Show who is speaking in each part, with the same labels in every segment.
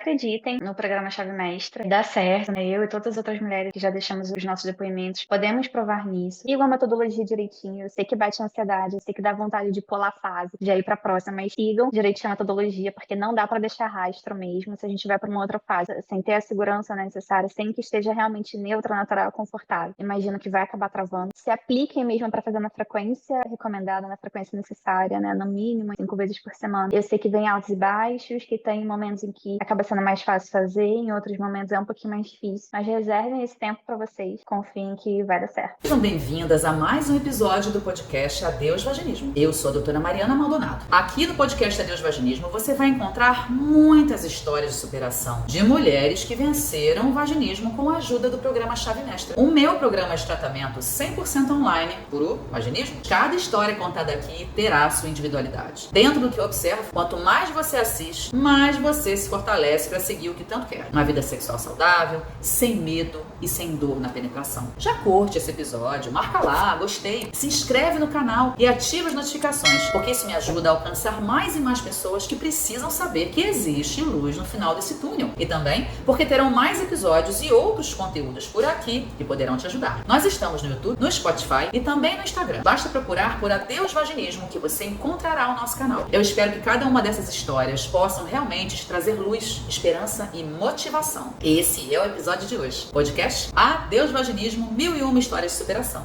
Speaker 1: Acreditem no programa Chave Mestra, dá certo, né? Eu e todas as outras mulheres que já deixamos os nossos depoimentos, podemos provar nisso. Sigam a metodologia direitinho, eu sei que bate ansiedade, eu sei que dá vontade de pular a fase, de ir pra próxima, mas sigam direitinho a metodologia, porque não dá pra deixar rastro mesmo se a gente vai pra uma outra fase, sem ter a segurança necessária, sem que esteja realmente neutra, natural, confortável. Imagino que vai acabar travando. Se apliquem mesmo pra fazer na frequência recomendada, na frequência necessária, né? No mínimo 5 vezes por semana. Eu sei que vem altos e baixos, que tem momentos em que acaba sendo mais fácil fazer, em outros momentos é um pouquinho mais difícil. Mas reservem esse tempo para vocês. Confiem que vai dar certo.
Speaker 2: Sejam bem-vindas a mais um episódio do podcast Adeus Vaginismo. Eu sou a doutora Mariana Maldonado. Aqui no podcast Adeus Vaginismo você vai encontrar muitas histórias de superação de mulheres que venceram o vaginismo com a ajuda do programa Chave Mestra. O meu programa de tratamento 100% online por vaginismo. Cada história contada aqui terá sua individualidade. Dentro do que eu observo, quanto mais você assiste, mais você se fortalece para seguir o que tanto quer. Uma vida sexual saudável, sem medo e sem dor na penetração. Já curte esse episódio, marca lá, gostei, se inscreve no canal e ativa as notificações, porque isso me ajuda a alcançar mais e mais pessoas que precisam saber que existe luz no final desse túnel. E também porque terão mais episódios e outros conteúdos por aqui que poderão te ajudar. Nós estamos no YouTube, no Spotify e também no Instagram. Basta procurar por Adeus Vaginismo que você encontrará o nosso canal. Eu espero que cada uma dessas histórias possam realmente te trazer luz, esperança e motivação. Esse é o episódio de hoje. Podcast Adeus Vaginismo, 1001 histórias de superação.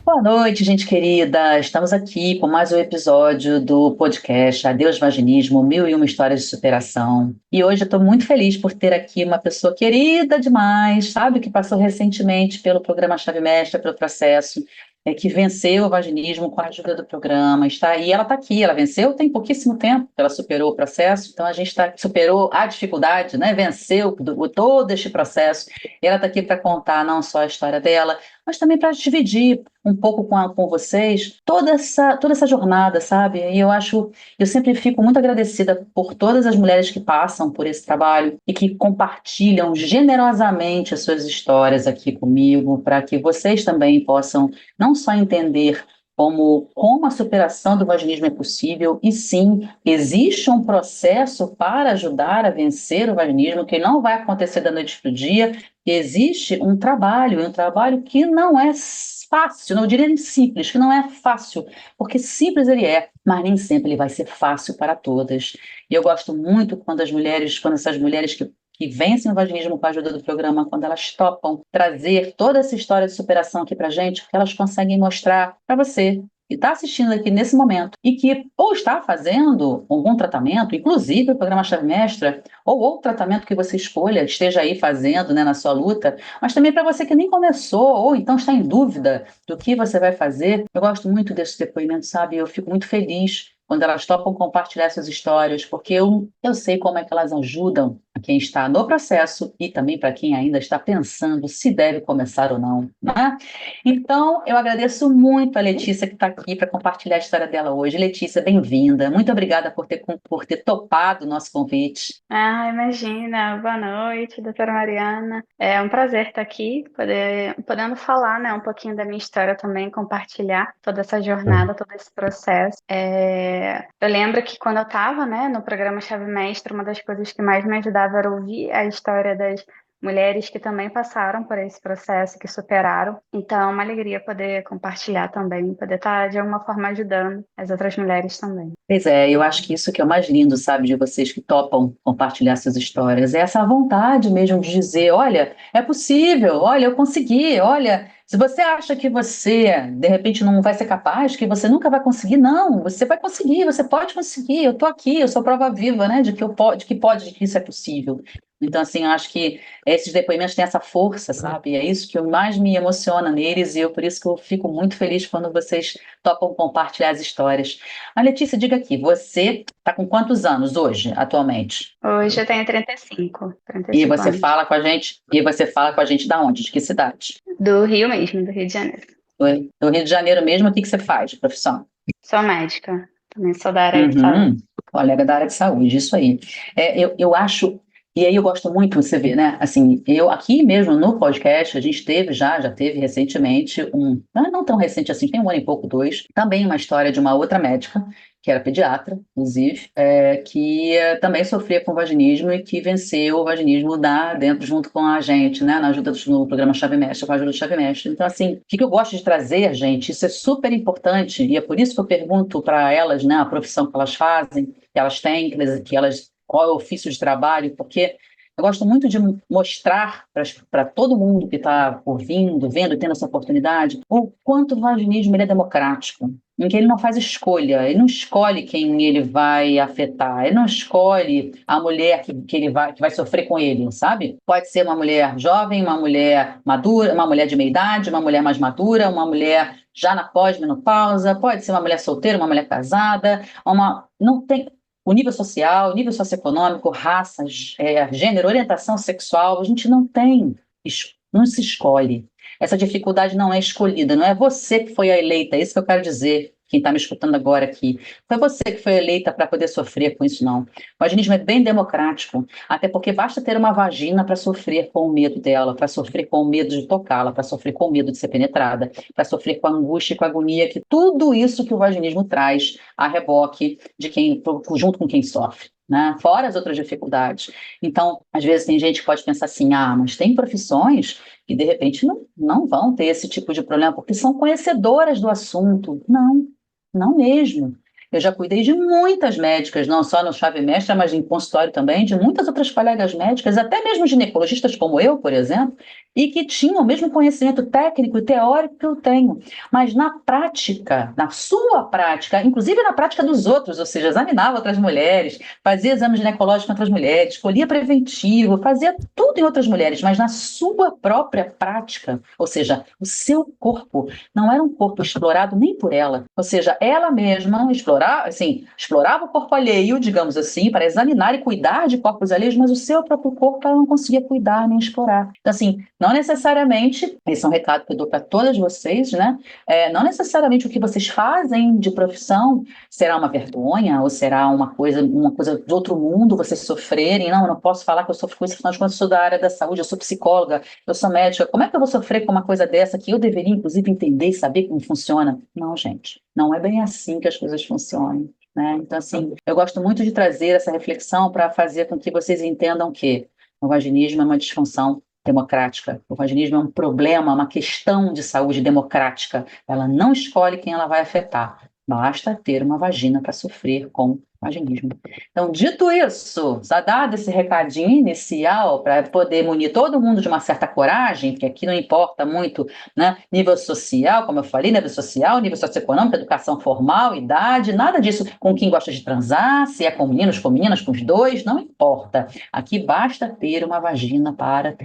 Speaker 2: Boa noite, gente querida. Estamos aqui com mais um episódio do podcast Adeus Vaginismo, 1001 histórias de superação. E hoje eu estou muito feliz por ter aqui uma pessoa querida demais, sabe, que passou recentemente pelo programa Chave Mestra, pelo processo, que venceu o vaginismo com a ajuda do programa, e ela está aqui, ela venceu tem pouquíssimo tempo, ela superou o processo, então a gente superou a dificuldade, né, venceu todo este processo, e ela está aqui para contar não só a história dela, mas também para dividir um pouco com vocês toda essa jornada, sabe, e eu sempre fico muito agradecida por todas as mulheres que passam por esse trabalho e que compartilham generosamente as suas histórias aqui comigo, para que vocês também possam não só entender como a superação do vaginismo é possível, e sim, existe um processo para ajudar a vencer o vaginismo, que não vai acontecer da noite para o dia, existe um trabalho que não é fácil, não diria nem simples, que não é fácil, porque simples ele é, mas nem sempre ele vai ser fácil para todas. E eu gosto muito quando essas mulheres que vencem o vaginismo com a ajuda do programa, quando elas topam trazer toda essa história de superação aqui pra gente, porque elas conseguem mostrar para você que está assistindo aqui nesse momento e que ou está fazendo algum tratamento, inclusive o programa Chave Mestra, ou outro tratamento que você escolha, esteja aí fazendo, né, na sua luta, mas também para você que nem começou ou então está em dúvida do que você vai fazer. Eu gosto muito desse depoimento, sabe? Eu fico muito feliz quando elas topam compartilhar suas histórias, porque eu sei como é que elas ajudam a quem está no processo e também para quem ainda está pensando se deve começar ou não, né? Então, eu agradeço muito a Letícia que está aqui para compartilhar a história dela hoje. Letícia, bem-vinda. Muito obrigada por ter topado o nosso convite.
Speaker 1: Imagina. Boa noite, doutora Mariana. É um prazer estar aqui, podendo falar, né, um pouquinho da minha história também, compartilhar toda essa jornada, todo esse processo. Eu lembro que quando eu estava, né, no programa Chave Mestra, uma das coisas que mais me ajudava era ouvir a história das mulheres que também passaram por esse processo, que superaram. Então, é uma alegria poder compartilhar também, poder estar de alguma forma ajudando as outras mulheres também.
Speaker 2: Pois é, eu acho que isso que é o mais lindo, sabe, de vocês que topam compartilhar suas histórias, é essa vontade mesmo de dizer, olha, é possível, olha, eu consegui, olha, se você acha que você, de repente, não vai ser capaz, que você nunca vai conseguir, não, você vai conseguir, você pode conseguir, eu tô aqui, eu sou prova viva, né, de que isso é possível. Então, assim, eu acho que esses depoimentos têm essa força, sabe? É isso que mais me emociona neles, e por isso que eu fico muito feliz quando vocês topam compartilhar as histórias. A Letícia, diga aqui, você está com quantos anos hoje, atualmente?
Speaker 1: Hoje eu tenho 35
Speaker 2: E
Speaker 1: 35
Speaker 2: você
Speaker 1: anos.
Speaker 2: fala com a gente, da onde? De que cidade?
Speaker 1: Do Rio mesmo, do Rio de Janeiro.
Speaker 2: Do Rio de Janeiro mesmo, o que você faz de profissão?
Speaker 1: Sou médica, também sou da área de saúde.
Speaker 2: Uhum, colega da área de saúde, isso aí. Eu acho E aí eu gosto muito, você vê, né? Assim, eu aqui mesmo no podcast, a gente teve já teve recentemente não tão recente assim, tem um ano e pouco, dois, também uma história de uma outra médica, que era pediatra, inclusive, que também sofria com vaginismo e que venceu o vaginismo dentro, junto com a gente, né? Na ajuda no programa Chave Mestre, com a ajuda do Chave Mestre. Então, assim, o que eu gosto de trazer, gente, isso é super importante, e é por isso que eu pergunto para elas, né, a profissão que elas fazem, que elas têm, qual é o ofício de trabalho, porque eu gosto muito de mostrar para todo mundo que está ouvindo, vendo, tendo essa oportunidade, o quanto o vaginismo ele é democrático, em que ele não faz escolha, ele não escolhe quem ele vai afetar, ele não escolhe a mulher que vai sofrer com ele, sabe? Pode ser uma mulher jovem, uma mulher madura, uma mulher de meia idade, uma mulher mais madura, uma mulher já na pós-menopausa, pode ser uma mulher solteira, uma mulher casada, não tem o nível social, nível socioeconômico, raça, gênero, orientação sexual, a gente não tem, não se escolhe. Essa dificuldade não é escolhida, não é você que foi a eleita, é isso que eu quero dizer, quem está me escutando agora aqui. Foi você que foi eleita para poder sofrer com isso, não. O vaginismo é bem democrático, até porque basta ter uma vagina para sofrer com o medo dela, para sofrer com o medo de tocá-la, para sofrer com o medo de ser penetrada, para sofrer com a angústia e com a agonia, que tudo isso que o vaginismo traz a reboque de junto com quem sofre. Né? Fora as outras dificuldades. Então, às vezes tem gente que pode pensar assim, mas tem profissões que de repente não vão ter esse tipo de problema, porque são conhecedoras do assunto. Não, não mesmo. Eu já cuidei de muitas médicas, não só no Chave Mestra, mas em consultório também, de muitas outras colegas médicas, até mesmo ginecologistas como eu, por exemplo, e que tinham o mesmo conhecimento técnico e teórico que eu tenho. Mas na prática, na sua prática, inclusive na prática dos outros, ou seja, examinava outras mulheres, fazia exame ginecológico com outras mulheres, escolhia preventivo, fazia tudo em outras mulheres, mas na sua própria prática, ou seja, o seu corpo não era um corpo explorado nem por ela, ou seja, ela mesma explorava o corpo alheio, digamos assim, para examinar e cuidar de corpos alheios, mas o seu próprio corpo ela não conseguia cuidar nem explorar. Então, assim, não necessariamente, esse é um recado que eu dou para todas vocês, né? Não necessariamente o que vocês fazem de profissão será uma vergonha ou será uma coisa de outro mundo vocês sofrerem. Não, eu não posso falar que eu sofro com isso, afinal de contas, eu sou da área da saúde, eu sou psicóloga, eu sou médica. Como é que eu vou sofrer com uma coisa dessa que eu deveria, inclusive, entender e saber como funciona? Não, gente, não é bem assim que as coisas funcionam. Né? Então, assim, eu gosto muito de trazer essa reflexão para fazer com que vocês entendam que o vaginismo é uma disfunção democrática. O vaginismo é um problema, uma questão de saúde democrática. Ela não escolhe quem ela vai afetar. Basta ter uma vagina para sofrer com vaginismo. Então, dito isso, já dado esse recadinho inicial para poder munir todo mundo de uma certa coragem, porque aqui não importa muito, né, nível social, como eu falei, nível social, nível socioeconômico, educação formal, idade, nada disso, com quem gosta de transar, se é com meninos, com meninas, com os dois, não importa. Aqui basta ter uma vagina para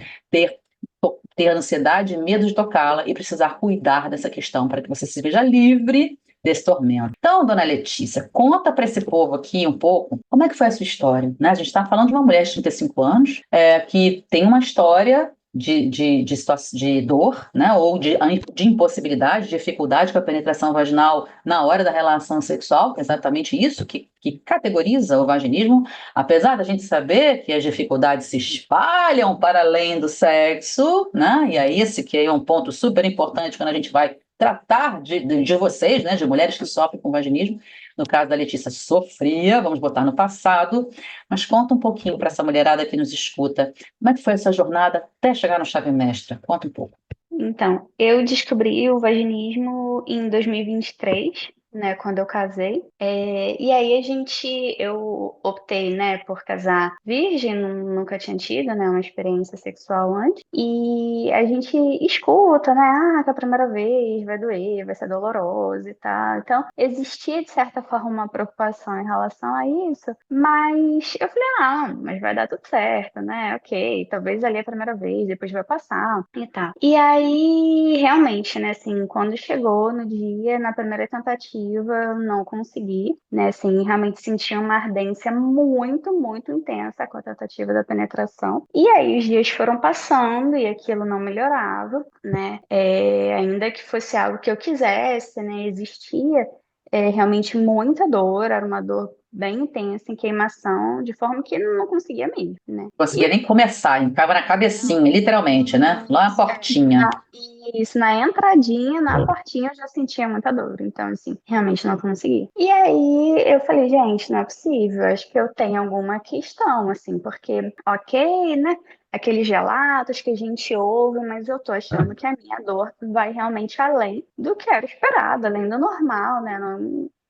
Speaker 2: ter ansiedade e medo de tocá-la e precisar cuidar dessa questão para que você se veja livre desse tormento. Então, dona Letícia, conta para esse povo aqui um pouco como é que foi a sua história, né? A gente está falando de uma mulher de 35 anos que tem uma história de dor, né, ou de impossibilidade, de dificuldade com a penetração vaginal na hora da relação sexual, que é exatamente isso que categoriza o vaginismo, apesar da gente saber que as dificuldades se espalham para além do sexo, né, e é esse que é um ponto super importante quando a gente vai tratar de vocês, né, de mulheres que sofrem com vaginismo. No caso da Letícia, sofria, vamos botar no passado, mas conta um pouquinho para essa mulherada que nos escuta, como é que foi essa jornada até chegar no Chave Mestra? Conta um pouco.
Speaker 1: Então, eu descobri o vaginismo em 2023, né, quando eu casei. E aí eu optei, né, por casar virgem, nunca tinha tido, né, uma experiência sexual antes. E a gente escuta, né, que a primeira vez vai doer, vai ser doloroso e tal. Então, existia, de certa forma, uma preocupação em relação a isso. Mas eu falei, não, mas vai dar tudo certo, né, ok, talvez ali a primeira vez, depois vai passar e tal. E aí, realmente, né, assim, quando chegou no dia, na primeira tentativa, eu não consegui, né, assim, realmente senti uma ardência muito, muito intensa com a tentativa da penetração. E aí os dias foram passando e aquilo não melhorava, né, ainda que fosse algo que eu quisesse, né, existia realmente muita dor, era uma dor bem intensa, em queimação, de forma que não conseguia mesmo, né?
Speaker 2: Conseguia nem começar, ficava na cabecinha, literalmente, né? Lá na portinha.
Speaker 1: Isso, na entradinha, na portinha, eu já sentia muita dor. Então, assim, realmente não consegui. E aí eu falei, gente, não é possível. Acho que eu tenho alguma questão, assim, porque, ok, né? Aqueles relatos que a gente ouve, mas eu tô achando que a minha dor vai realmente além do que era esperado, além do normal, né?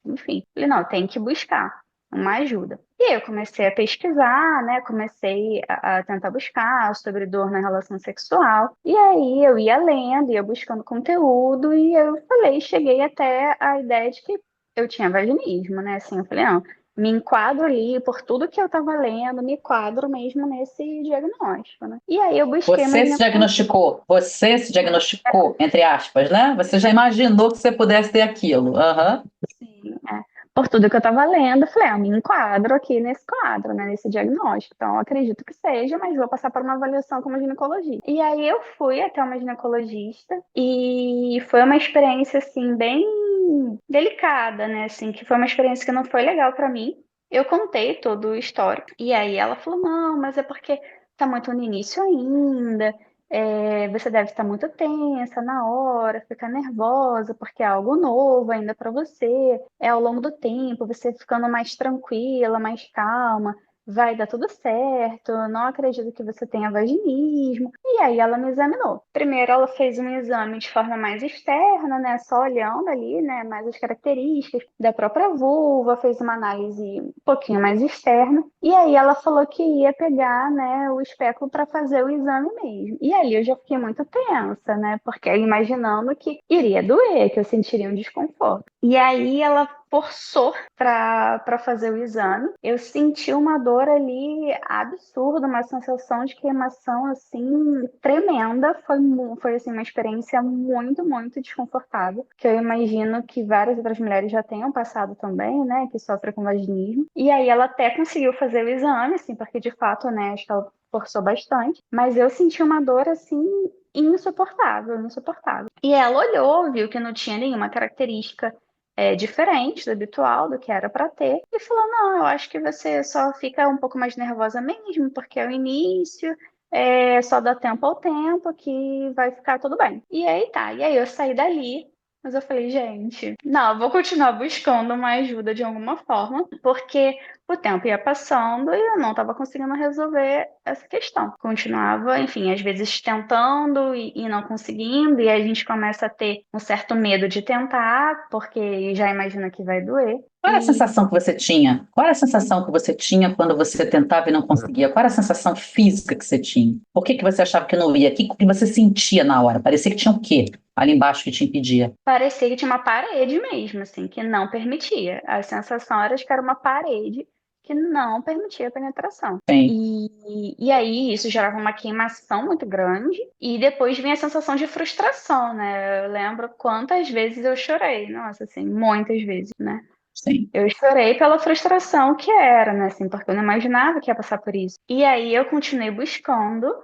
Speaker 1: Enfim, falei, não, tem que buscar uma ajuda. E aí eu comecei a pesquisar, né? Comecei a tentar buscar sobre dor na relação sexual. E aí eu ia lendo, ia buscando conteúdo, e eu falei, cheguei até a ideia de que eu tinha vaginismo, né? Assim, eu falei, não, me enquadro ali, por tudo que eu estava lendo, me enquadro mesmo nesse diagnóstico, né? E aí eu busquei uma
Speaker 2: Você se diagnosticou, entre aspas, né? Você já imaginou que você pudesse ter aquilo. Aham.
Speaker 1: Sim, por tudo que eu estava lendo, eu falei, me enquadro aqui nesse quadro, né, nesse diagnóstico. Então, eu acredito que seja, mas vou passar por uma avaliação com uma ginecologista. E aí eu fui até uma ginecologista e foi uma experiência, assim, bem delicada, né, assim, que foi uma experiência que não foi legal para mim. Eu contei todo o histórico. E aí ela falou, não, mas é porque tá muito no início ainda, você deve estar muito tensa na hora, ficar nervosa, porque é algo novo ainda para você. É ao longo do tempo, você ficando mais tranquila, mais calma, vai dar tudo certo. Não acredito que você tenha vaginismo. E aí ela me examinou. Primeiro ela fez um exame de forma mais externa, né? Só olhando ali, né? Mais as características da própria vulva, fez uma análise um pouquinho mais externa. E aí ela falou que ia pegar, né, o espéculo para fazer o exame mesmo. E ali eu já fiquei muito tensa, né? Porque imaginando que iria doer, que eu sentiria um desconforto. E aí ela forçou para fazer o exame. Eu senti uma dor ali absurda, uma sensação de queimação assim tremenda. Foi assim uma experiência muito, muito desconfortável, que eu imagino que várias outras mulheres já tenham passado também, né, que sofrem com vaginismo. E aí ela até conseguiu fazer o exame, assim, porque de fato, né, acho que ela forçou bastante, mas eu senti uma dor assim insuportável, insuportável. E ela olhou, viu que não tinha nenhuma característica diferente do habitual, do que era para ter, e falou: não, eu acho que você só fica um pouco mais nervosa mesmo, porque é o início, só dá tempo ao tempo que vai ficar tudo bem. E aí tá, e aí eu saí dali. Mas eu falei, gente, não, eu vou continuar buscando uma ajuda de alguma forma, porque o tempo ia passando e eu não estava conseguindo resolver essa questão. Continuava, enfim, às vezes tentando e não conseguindo, e aí a gente começa a ter um certo medo de tentar, porque já imagina que vai doer.
Speaker 2: Qual era a sensação que você tinha? Qual era a sensação que você tinha quando você tentava e não conseguia? Qual era a sensação física que você tinha? Por que que você achava que não ia? O que que você sentia na hora? Parecia que tinha o quê ali embaixo que te impedia?
Speaker 1: Parecia que tinha uma parede mesmo, assim, que não permitia. A sensação era de que era uma parede que não permitia a penetração.
Speaker 2: Sim.
Speaker 1: E aí isso gerava uma queimação muito grande e depois vinha a sensação de frustração, né? Eu lembro quantas vezes eu chorei, nossa, assim, muitas vezes, né?
Speaker 2: Sim.
Speaker 1: Eu chorei pela frustração que era, né? Assim, porque eu não imaginava que ia passar por isso. E aí eu continuei buscando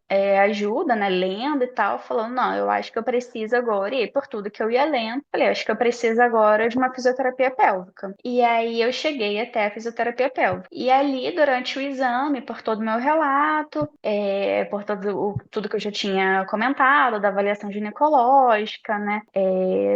Speaker 1: ajuda, né? Lendo e tal, falando, não, eu acho que eu preciso agora, e por tudo que eu ia lendo, falei, acho que eu preciso agora de uma fisioterapia pélvica. E aí eu cheguei até a fisioterapia pélvica. E ali, durante o exame, por todo o meu relato, por tudo que eu já tinha comentado, da avaliação ginecológica, né?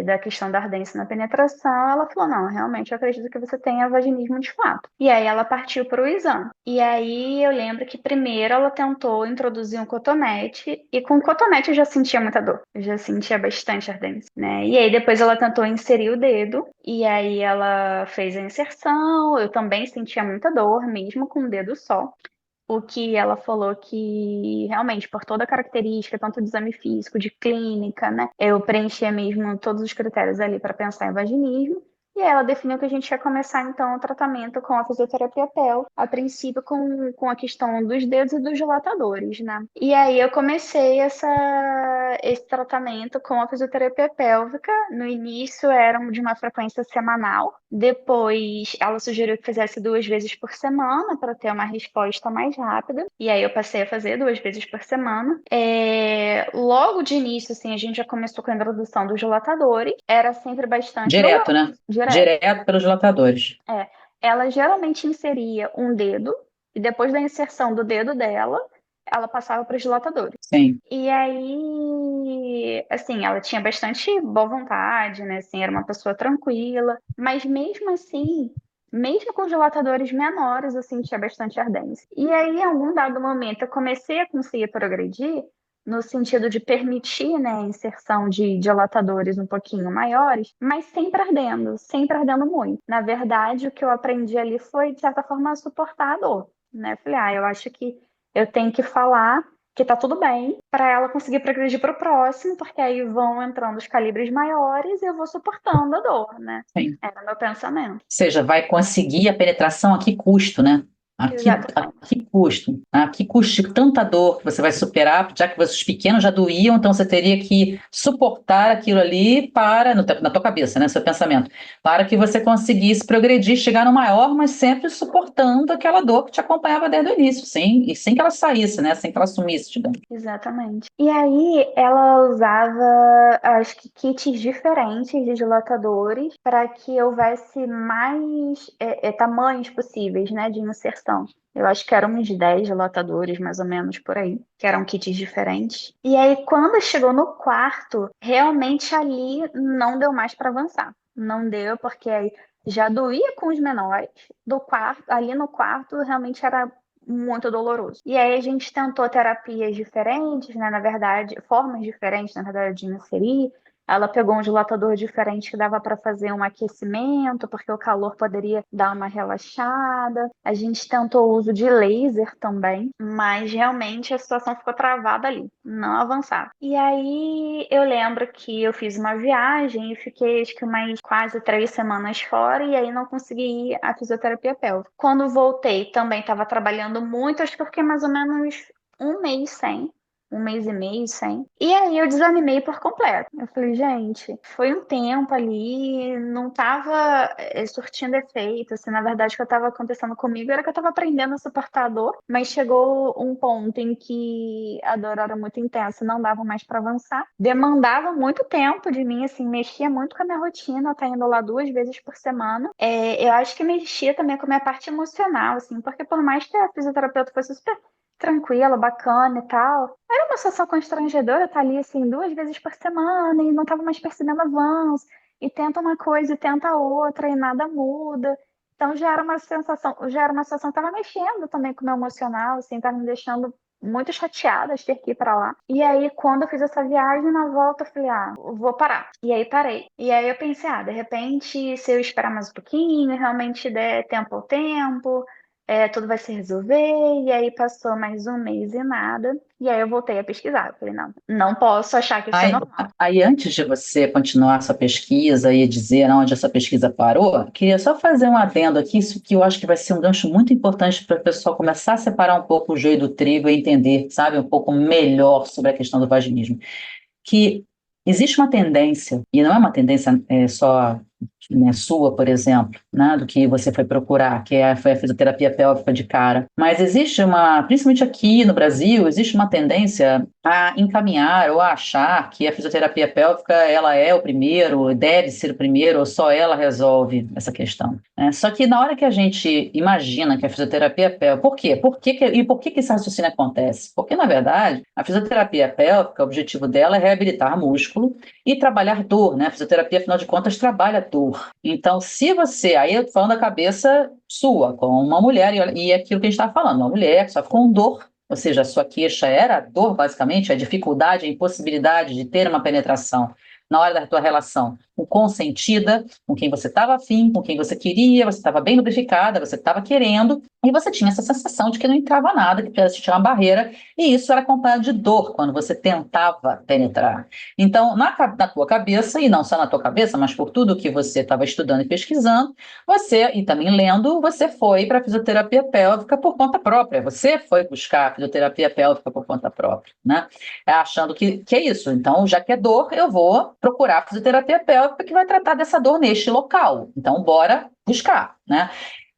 Speaker 1: Da questão da ardência na penetração, ela falou, não, realmente eu acredito que você tenha vaginismo de fato. E aí ela partiu para o exame. E aí eu lembro que primeiro ela tentou introduzir um cotonete, e com o cotonete eu já sentia muita dor, eu já sentia bastante ardência, né? E aí depois ela tentou inserir o dedo, e aí ela fez a inserção, eu também sentia muita dor, mesmo com o dedo só. O que ela falou que realmente, por toda a característica, tanto de exame físico, de clínica, né? Eu preenchia mesmo todos os critérios ali para pensar em vaginismo. E ela definiu que a gente ia começar então o tratamento com a fisioterapia pélvica, a princípio com a questão dos dedos e dos dilatadores, né? E aí eu comecei esse tratamento com a fisioterapia pélvica. No início era de uma frequência semanal, depois ela sugeriu que fizesse 2 vezes por semana para ter uma resposta mais rápida. E aí eu passei a fazer 2 vezes por semana. Logo de início, assim, a gente já começou com a introdução dos dilatadores. Era sempre bastante
Speaker 2: Direto,
Speaker 1: doloroso.
Speaker 2: né?
Speaker 1: Direto.
Speaker 2: Direto pelos dilatadores.
Speaker 1: ela geralmente inseria um dedo, e depois da inserção do dedo dela, ela passava para os dilatadores.
Speaker 2: Sim.
Speaker 1: E aí, assim, ela tinha bastante boa vontade, né? Assim, era uma pessoa tranquila, mas mesmo assim, mesmo com os dilatadores menores, eu sentia bastante ardência. E aí, em algum dado momento, eu comecei a conseguir progredir no sentido de permitir, né, a inserção de dilatadores um pouquinho maiores, mas sempre ardendo muito. Na verdade, o que eu aprendi ali foi, de certa forma, suportar a dor, né? Eu falei, eu acho que eu tenho que falar que tá tudo bem, para ela conseguir progredir para o próximo, porque aí vão entrando os calibres maiores e eu vou suportando a dor, né?
Speaker 2: Sim.
Speaker 1: Era o meu pensamento.
Speaker 2: Ou seja, vai conseguir a penetração a que custo, né? A
Speaker 1: Exatamente.
Speaker 2: que custo? A que custo de tanta dor que você vai superar, já que os pequenos já doíam, então você teria que suportar aquilo ali na tua cabeça, né? Seu pensamento, para que você conseguisse progredir, chegar no maior, mas sempre suportando aquela dor que te acompanhava desde o início, sem que ela saísse, né? Sem que ela sumisse, digamos.
Speaker 1: Exatamente. E aí ela usava, acho que kits diferentes de dilatadores para que houvesse mais tamanhos possíveis, né, de inserção. Eu acho que eram uns 10 dilatadores, mais ou menos, por aí, que eram kits diferentes. E aí, quando chegou no quarto, realmente ali não deu mais para avançar. Não deu, porque aí já doía com os menores. Do quarto, ali no quarto, realmente era muito doloroso. E aí a gente tentou terapias diferentes, né? Na verdade, formas diferentes, na verdade, de inserir. Ela pegou um dilatador diferente que dava para fazer um aquecimento, porque o calor poderia dar uma relaxada. A gente tentou o uso de laser também, mas realmente a situação ficou travada ali, não avançava. E aí eu lembro que eu fiz uma viagem e fiquei acho que mais quase 3 semanas fora, e aí não consegui ir à fisioterapia pélvica. Quando voltei, também estava trabalhando muito, acho que eu fiquei mais ou menos um mês sem. Um mês e meio sem. E aí eu desanimei por completo. Eu falei, gente, foi um tempo ali, não tava surtindo efeito. Assim, na verdade, o que estava acontecendo comigo era que eu estava aprendendo a suportar a dor, mas chegou um ponto em que a dor era muito intensa, não dava mais para avançar. Demandava muito tempo de mim, assim, mexia muito com a minha rotina, tá indo lá 2 vezes por semana. Eu acho que mexia também com a minha parte emocional, assim, porque por mais que a fisioterapeuta fosse super tranquila, bacana e tal. Era uma sensação constrangedora estar ali, assim, 2 vezes por semana e não estava mais percebendo avanço. E tenta uma coisa e tenta outra e nada muda. Então já era uma sensação que estava mexendo também com o meu emocional, assim, estava me deixando muito chateada de ter que ir para lá. E aí, quando eu fiz essa viagem, na volta, eu falei, eu vou parar. E aí parei. E aí eu pensei, de repente, se eu esperar mais um pouquinho, realmente der tempo ao tempo, tudo vai se resolver. E aí passou mais um mês e nada. E aí eu voltei a pesquisar. Eu falei, não, não posso achar que isso é
Speaker 2: Aí,
Speaker 1: normal.
Speaker 2: aí, antes de você continuar sua pesquisa e dizer onde essa pesquisa parou, queria só fazer um adendo aqui, isso que eu acho que vai ser um gancho muito importante para o pessoal começar a separar um pouco o joio do trigo e entender, sabe, um pouco melhor sobre a questão do vaginismo. Que existe uma tendência, e não é uma tendência só, né, sua, por exemplo, né, do que você foi procurar, foi a fisioterapia pélvica de cara, mas existe principalmente aqui no Brasil, existe uma tendência a encaminhar ou a achar que a fisioterapia pélvica ela é o primeiro, deve ser o primeiro, ou só ela resolve essa questão, né? Só que na hora que a gente imagina que a fisioterapia pélvica, por quê? Por que esse raciocínio acontece? Porque, na verdade, a fisioterapia pélvica, o objetivo dela é reabilitar músculo e trabalhar dor, né? A fisioterapia, afinal de contas, trabalha dor. Então, se você, aí eu tô falando da cabeça sua, com uma mulher, e é aquilo que a gente está falando, uma mulher que sofre com dor, ou seja, a sua queixa era a dor, basicamente, a dificuldade, a impossibilidade de ter uma penetração na hora da tua relação consentida, com quem você estava afim, com quem você queria, você estava bem lubrificada, você estava querendo, e você tinha essa sensação de que não entrava nada, que tinha uma barreira, e isso era acompanhado de dor quando você tentava penetrar. Então, na tua cabeça, e não só na tua cabeça, mas por tudo que você estava estudando e pesquisando, e também lendo, você foi para a fisioterapia pélvica por conta própria, você foi buscar a fisioterapia pélvica por conta própria, né? Achando que é isso. Então, já que é dor, eu vou procurar a fisioterapia pélvica que vai tratar dessa dor neste local. Então, bora buscar, né?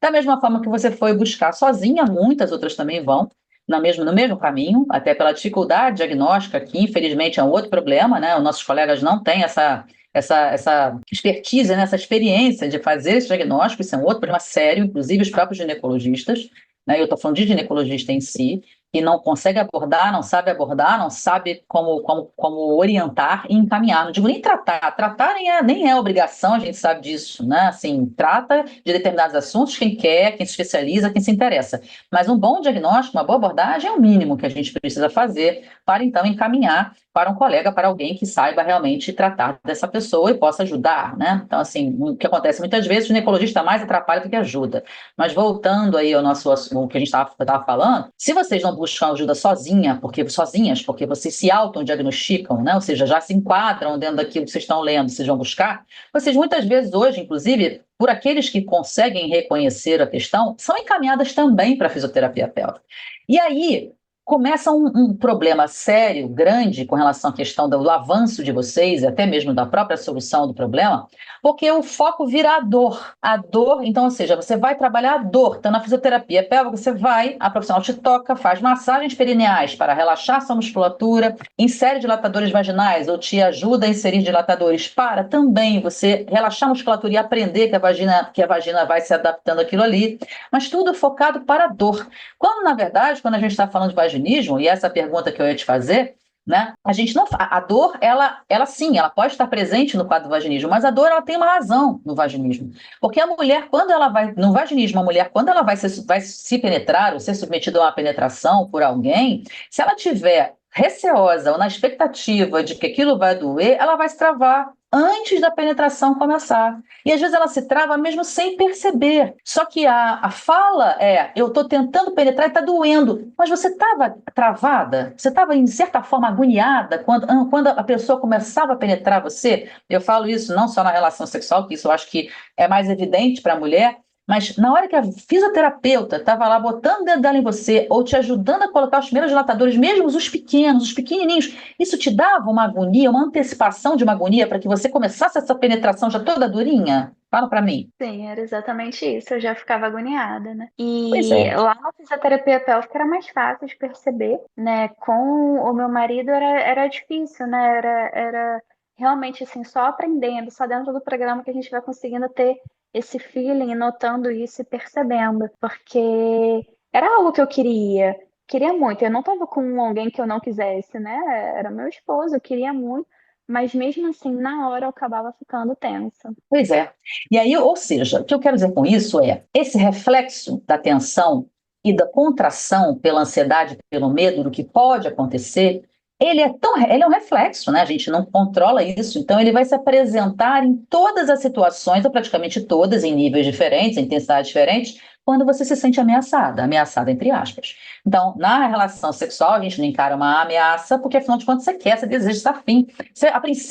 Speaker 2: Da mesma forma que você foi buscar sozinha, muitas outras também vão no mesmo caminho, até pela dificuldade diagnóstica, que infelizmente é um outro problema, né? Os nossos colegas não têm essa expertise, né, essa experiência de fazer esse diagnóstico. Isso é um outro problema sério, inclusive os próprios ginecologistas, né, eu estou falando de ginecologista em si, que não consegue abordar, não sabe como orientar e encaminhar. Não digo nem tratar nem é obrigação, a gente sabe disso, né? Assim, trata de determinados assuntos quem quer, quem se especializa, quem se interessa. Mas um bom diagnóstico, uma boa abordagem é o mínimo que a gente precisa fazer para então encaminhar para um colega, para alguém que saiba realmente tratar dessa pessoa e possa ajudar, né? Então, assim, o que acontece muitas vezes, o ginecologista mais atrapalha do que ajuda. Mas voltando aí ao nosso assunto que a gente estava falando, se vocês não buscam ajuda sozinhas, porque vocês se autodiagnosticam, né? Ou seja, já se enquadram dentro daquilo que vocês estão lendo, vocês vão buscar, vocês muitas vezes hoje, inclusive, por aqueles que conseguem reconhecer a questão, são encaminhadas também para a fisioterapia pélvica. E aí começa um problema sério, grande, com relação à questão do avanço de vocês, e até mesmo da própria solução do problema, porque o foco vira a dor. A dor, então, ou seja, você vai trabalhar a dor. Então, na fisioterapia pélvica, você vai, a profissional te toca, faz massagens perineais para relaxar sua musculatura, insere dilatadores vaginais ou te ajuda a inserir dilatadores para também você relaxar a musculatura e aprender que a vagina vai se adaptando àquilo ali, mas tudo focado para a dor. Quando, na verdade, quando a gente está falando de vaginismo, e essa pergunta que eu ia te fazer, né, a gente não, a dor, ela sim, ela pode estar presente no quadro do vaginismo, mas a dor, ela tem uma razão no vaginismo. Porque a mulher, quando ela vai, no vaginismo, a mulher, quando ela vai se penetrar ou ser submetida a uma penetração por alguém, se ela tiver receosa ou na expectativa de que aquilo vai doer, ela vai se travar antes da penetração começar. E às vezes ela se trava mesmo sem perceber. Só que a fala é, eu estou tentando penetrar e está doendo. Mas você estava travada? Você estava, em certa forma, agoniada quando a pessoa começava a penetrar você? Eu falo isso não só na relação sexual, que isso eu acho que é mais evidente para a mulher, mas na hora que a fisioterapeuta estava lá botando o dedo dela em você ou te ajudando a colocar os primeiros dilatadores, mesmo os pequenos, os pequenininhos, isso te dava uma agonia, uma antecipação de uma agonia para que você começasse essa penetração já toda durinha? Fala para mim.
Speaker 1: Sim, era exatamente isso. Eu já ficava agoniada, né?
Speaker 2: Pois
Speaker 1: E
Speaker 2: é.
Speaker 1: lá na fisioterapia pélvica era mais fácil de perceber, né? Com o meu marido era difícil, né? Era realmente assim, só aprendendo, só dentro do programa que a gente vai conseguindo ter esse feeling, notando isso e percebendo. Porque era algo que eu queria muito. Eu não estava com alguém que eu não quisesse, né? Era meu esposo, eu queria muito. Mas mesmo assim, na hora eu acabava ficando tensa.
Speaker 2: Pois é. E aí, ou seja, o que eu quero dizer com isso é esse reflexo da tensão e da contração pela ansiedade, pelo medo do que pode acontecer, ele é um reflexo, né? A gente não controla isso, então ele vai se apresentar em todas as situações, ou praticamente todas, em níveis diferentes, em intensidades diferentes, quando você se sente ameaçada entre aspas. Então, na relação sexual, a gente não encara uma ameaça, porque afinal de contas você quer, você deseja estar afim.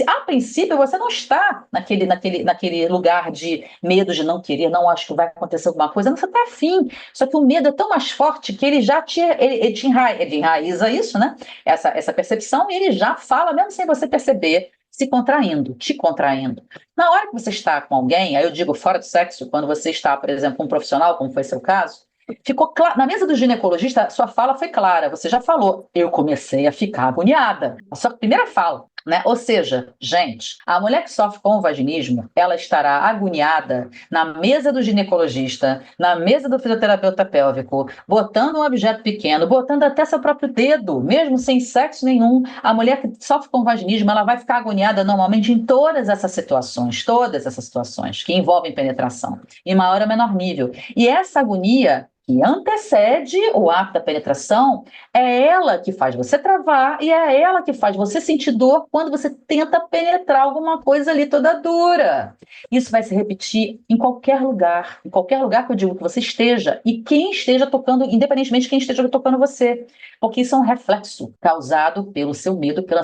Speaker 2: A princípio, você não está naquele lugar de medo de não querer, não acho que vai acontecer alguma coisa, não, você está afim. Só que o medo é tão mais forte que ele já ele enraiza isso, né? Essa percepção, e ele já fala, mesmo sem você perceber, se contraindo, te contraindo. Na hora que você está com alguém, aí eu digo fora do sexo, quando você está, por exemplo, com um profissional, como foi seu caso, ficou claro, na mesa do ginecologista, sua fala foi clara, você já falou, eu comecei a ficar agoniada. A sua primeira fala, né? Ou seja, gente, a mulher que sofre com o vaginismo, ela estará agoniada na mesa do ginecologista, na mesa do fisioterapeuta pélvico, botando um objeto pequeno, botando até seu próprio dedo, mesmo sem sexo nenhum. A mulher que sofre com vaginismo, ela vai ficar agoniada normalmente em todas essas situações que envolvem penetração, em maior ou menor nível. E essa agonia que antecede o ato da penetração, é ela que faz você travar e é ela que faz você sentir dor quando você tenta penetrar alguma coisa ali toda dura. Isso vai se repetir em qualquer lugar que eu digo que você esteja, e quem esteja tocando, independentemente de quem esteja tocando você, porque isso é um reflexo causado pelo seu medo, pela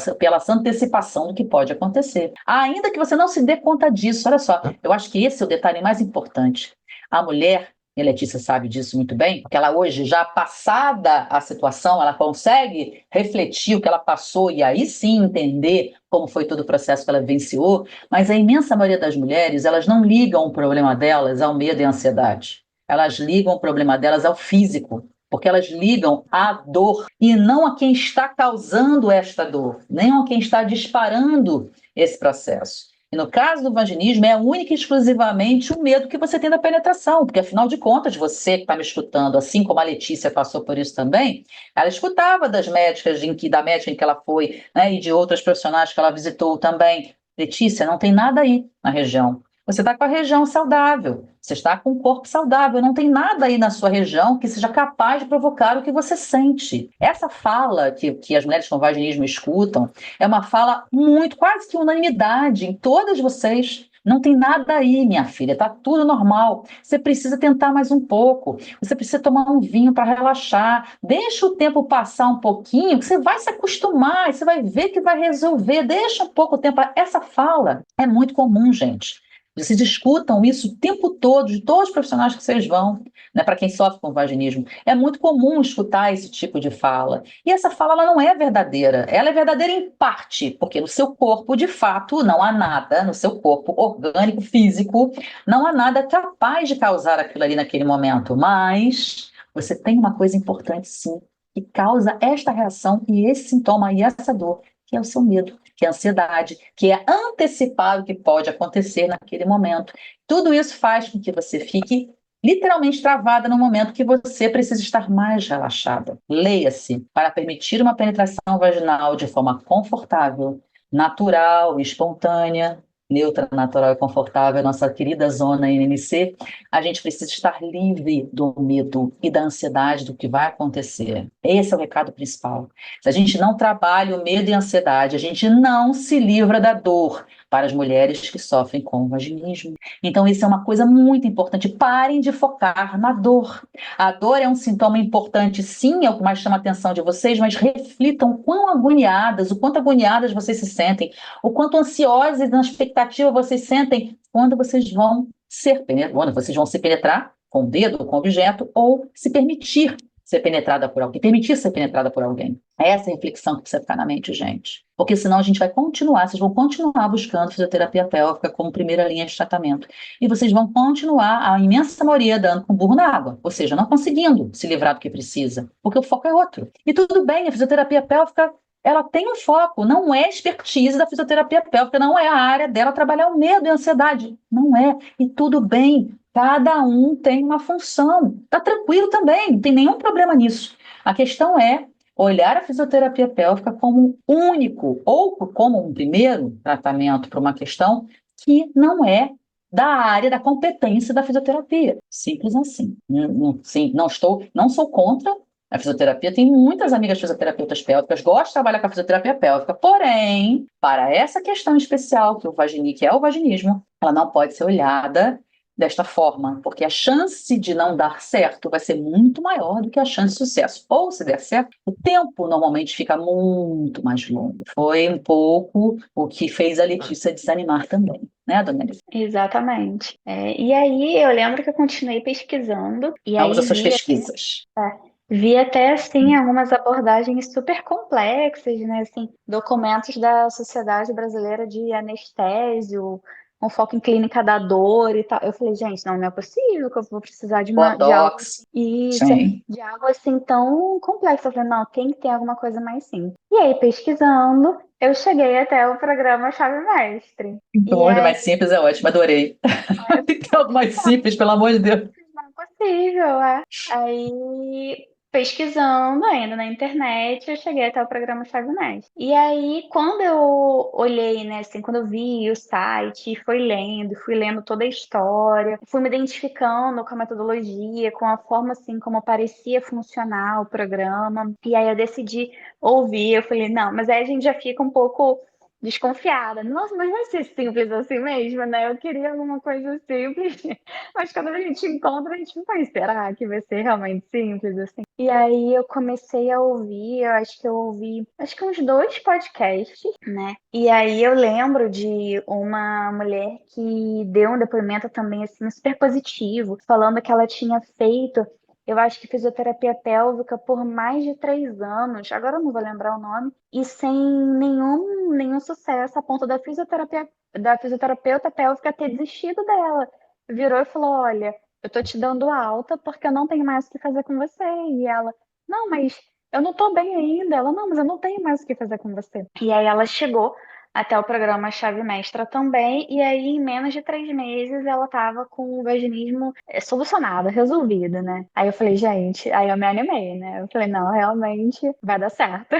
Speaker 2: antecipação do que pode acontecer. Ainda que você não se dê conta disso, olha só, eu acho que esse é o detalhe mais importante. A mulher, e a Letícia sabe disso muito bem, porque ela hoje, já passada a situação, ela consegue refletir o que ela passou e aí sim entender como foi todo o processo que ela vivenciou, mas a imensa maioria das mulheres, elas não ligam o problema delas ao medo e à ansiedade. Elas ligam o problema delas ao físico, porque elas ligam à dor e não a quem está causando esta dor, nem a quem está disparando esse processo. E no caso do vaginismo, é única e exclusivamente o medo que você tem da penetração, porque afinal de contas, você que está me escutando, assim como a Letícia passou por isso também, ela escutava das médicas, da médica em que ela foi, né, e de outras profissionais que ela visitou também. Letícia, não tem nada aí na região. Você está com a região saudável, você está com o corpo saudável, não tem nada aí na sua região que seja capaz de provocar o que você sente. Essa fala que as mulheres com vaginismo escutam é uma fala muito, quase que unanimidade em todas vocês. Não tem nada aí, minha filha, tá tudo normal. Você precisa tentar mais um pouco. Você precisa tomar um vinho para relaxar. Deixa o tempo passar um pouquinho, que você vai se acostumar, e você vai ver que vai resolver. Deixa um pouco o tempo. Essa fala é muito comum, gente. Vocês escutam isso o tempo todo, de todos os profissionais que vocês vão, né, para quem sofre com vaginismo. É muito comum escutar esse tipo de fala. E essa fala ela não é verdadeira. Ela é verdadeira em parte, porque no seu corpo, de fato, não há nada, no seu corpo orgânico, físico, não há nada capaz de causar aquilo ali naquele momento. Mas você tem uma coisa importante, sim, que causa esta reação e esse sintoma e essa dor, que é o seu medo, que é a ansiedade, que é antecipar o que pode acontecer naquele momento. Tudo isso faz com que você fique literalmente travada no momento que você precisa estar mais relaxada. Leia-se para permitir uma penetração vaginal de forma confortável, natural e espontânea, neutra, natural e confortável, nossa querida zona NNC, a gente precisa estar livre do medo e da ansiedade do que vai acontecer. Esse é o recado principal. Se a gente não trabalha o medo e a ansiedade, a gente não se livra da dor para as mulheres que sofrem com vaginismo. Então, isso é uma coisa muito importante. Parem de focar na dor. A dor é um sintoma importante, sim, é o que mais chama a atenção de vocês, mas reflitam o quão agoniadas, o quanto agoniadas vocês se sentem, o quanto ansiosas e na expectativa vocês sentem quando vocês vão quando vocês vão se penetrar com o dedo, com o objeto, ou se permitir ser penetrada por alguém, permitir ser penetrada por alguém. É essa reflexão que precisa ficar na mente, gente. Porque senão a gente vai continuar, vocês vão continuar buscando fisioterapia pélvica como primeira linha de tratamento. E vocês vão continuar, a imensa maioria, dando com o burro na água. Ou seja, não conseguindo se livrar do que precisa. Porque o foco é outro. E tudo bem, a fisioterapia pélvica, ela tem um foco, não é expertise da fisioterapia pélvica, não é a área dela trabalhar o medo e a ansiedade. Não é. E tudo bem. Cada um tem uma função. Tá tranquilo também, não tem nenhum problema nisso. A questão é olhar a fisioterapia pélvica como um único ou como um primeiro tratamento para uma questão que não é da área da competência da fisioterapia. Simples assim. Sim, não sou contra a fisioterapia. Tem muitas amigas fisioterapeutas pélvicas, gosto de trabalhar com a fisioterapia pélvica. Porém, para essa questão especial que é o vaginismo, ela não pode ser olhada desta forma, porque a chance de não dar certo vai ser muito maior do que a chance de sucesso. Ou, se der certo, o tempo normalmente fica muito mais longo. Foi um pouco o que fez a Letícia desanimar também, né, dona Alice?
Speaker 1: Exatamente. E aí eu lembro que eu continuei pesquisando, e
Speaker 2: Vamos às
Speaker 1: aí
Speaker 2: suas pesquisas.
Speaker 1: vi até assim algumas abordagens super complexas, né? Assim, documentos da Sociedade Brasileira de Anestésio, com foco em clínica da dor e tal. Eu falei, gente, não é possível que eu vou precisar de algo
Speaker 2: Botox,
Speaker 1: assim, isso,
Speaker 2: sim.
Speaker 1: de algo assim tão complexo. Eu falei, não, tem que ter alguma coisa mais simples. E aí, pesquisando, eu cheguei até o programa Chave Mestre.
Speaker 2: Então,
Speaker 1: E
Speaker 2: hoje
Speaker 1: aí,
Speaker 2: mais simples é ótimo, adorei.
Speaker 1: olha
Speaker 2: Tem que ter
Speaker 1: só,
Speaker 2: algo mais simples, pelo amor de Deus.
Speaker 1: não é possível, é. Aí, pesquisando ainda na internet, eu cheguei até o programa Chave Mestre. E aí, quando eu olhei, né, assim, quando eu vi o site, fui lendo toda a história, fui me identificando com a metodologia, com a forma, assim, como parecia funcionar o programa. E aí eu decidi ouvir, eu falei, não, mas aí a gente já fica um pouco desconfiada. Nossa, mas vai ser simples assim mesmo, né? Eu queria alguma coisa simples. Mas quando a gente encontra, a gente não vai esperar que vai ser realmente simples, assim. E aí eu comecei a ouvir, eu acho que eu ouvi, acho que uns dois podcasts, né? E aí eu lembro de uma mulher que deu um depoimento também, assim, super positivo, falando que ela tinha feito, eu acho que fisioterapia pélvica por mais de 3 anos, agora eu não vou lembrar o nome, e sem nenhum sucesso, a ponto da fisioterapeuta pélvica ter desistido dela, virou e falou: Olha, eu tô te dando alta porque eu não tenho mais o que fazer com você. E ela: Não, mas eu não tô bem ainda. Ela: Não, mas eu não tenho mais o que fazer com você. E aí ela chegou até o programa Chave Mestra também, e aí em menos de 3 meses ela tava com o vaginismo solucionado, resolvido, né? Aí eu falei, gente, aí eu me animei, né? Eu falei, não, realmente vai dar certo.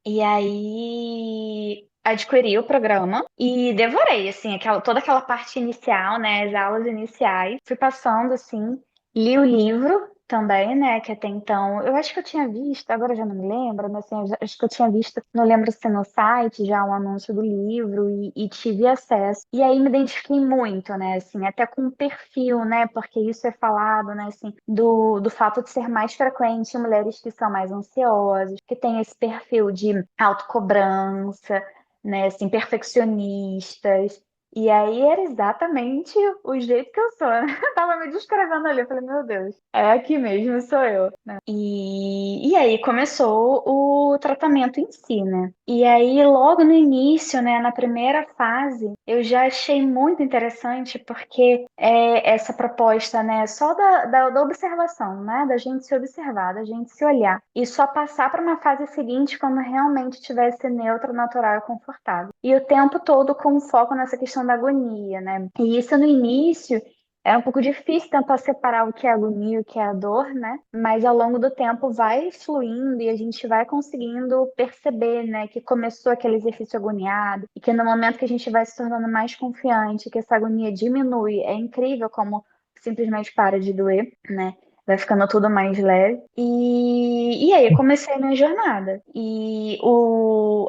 Speaker 1: E aí adquiri o programa e devorei, assim, toda aquela parte inicial, né? As aulas iniciais. Fui passando, assim, li o livro também, né? Que até então, eu acho que eu tinha visto, agora eu já não me lembro, mas assim, acho que eu tinha visto, não lembro se no site já um anúncio do livro e tive acesso. E aí me identifiquei muito, né? Assim, até com o perfil, né? Porque isso é falado, né? Assim, do fato de ser mais frequente em mulheres que são mais ansiosas, que tem esse perfil de autocobrança, né? Assim, perfeccionistas. E aí era exatamente o jeito que eu sou, né? Eu tava me descrevendo ali, eu falei, meu Deus, é aqui mesmo, sou eu, né? E aí começou o tratamento em si, né? E aí logo no início, né, na primeira fase, eu já achei muito interessante porque essa proposta, né, só da observação, né, da gente se observar, da gente se olhar e só passar para uma fase seguinte quando realmente estivesse neutra, natural e confortável. E o tempo todo com foco nessa questão da agonia, né? E isso no início é um pouco difícil tentar separar o que é agonia e o que é a dor, né? Mas ao longo do tempo vai fluindo e a gente vai conseguindo perceber, né, que começou aquele exercício agoniado e que no momento que a gente vai se tornando mais confiante, que essa agonia diminui, é incrível como simplesmente para de doer, né? Vai ficando tudo mais leve. E aí comecei a minha jornada. E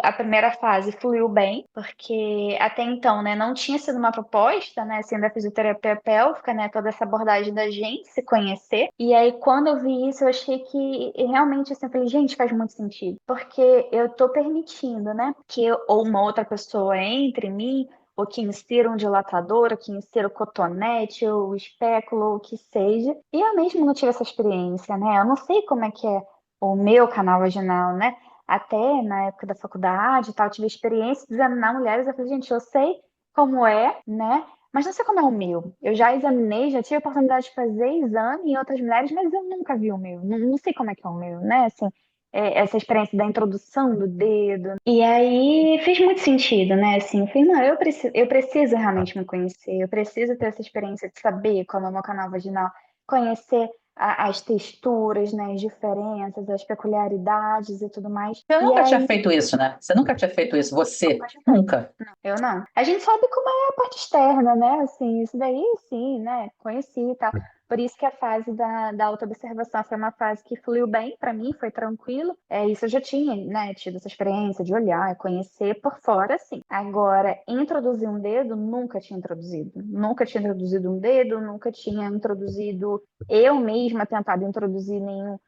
Speaker 1: a primeira fase fluiu bem, porque até então, né, não tinha sido uma proposta, né, assim, da fisioterapia pélvica, né, toda essa abordagem da gente se conhecer. E aí, quando eu vi isso, eu achei que realmente, assim, eu falei, gente, faz muito sentido. Porque eu tô permitindo, né, que ou uma outra pessoa entre em mim, ou que insira um dilatador, ou que insira o cotonete, ou o espéculo, ou o que seja. E eu mesmo não tive essa experiência, né? Eu não sei como é que é o meu canal vaginal, né? Até na época da faculdade e tal, eu tive experiência de examinar mulheres. Eu falei, gente, eu sei como é, né? Mas não sei como é o meu. Eu já examinei, já tive a oportunidade de fazer exame em outras mulheres, mas eu nunca vi o meu. Não sei como é que é o meu, né? Assim, essa experiência da introdução do dedo. E aí fez muito sentido, né? Assim, eu falei, não, eu preciso realmente me conhecer, eu preciso ter essa experiência de saber como é o meu canal vaginal, conhecer as texturas, né, as diferenças, as peculiaridades e tudo mais.
Speaker 2: Você
Speaker 1: E
Speaker 2: nunca tinha
Speaker 1: aí,
Speaker 2: feito isso, né? Você nunca tinha feito isso, você?
Speaker 1: nunca tinha feito.
Speaker 2: Nunca.
Speaker 1: Não, eu não. A gente sabe como é a parte externa, né? Assim, isso daí sim, né? Conheci e tal. Por isso que a fase da autoobservação foi uma fase que fluiu bem para mim, foi tranquilo. Isso eu já tinha, né, tido essa experiência de olhar, conhecer por fora, sim. Agora, introduzir um dedo, nunca tinha introduzido. Nunca tinha introduzido um dedo, nunca tinha introduzido eu mesma tentado introduzir nenhum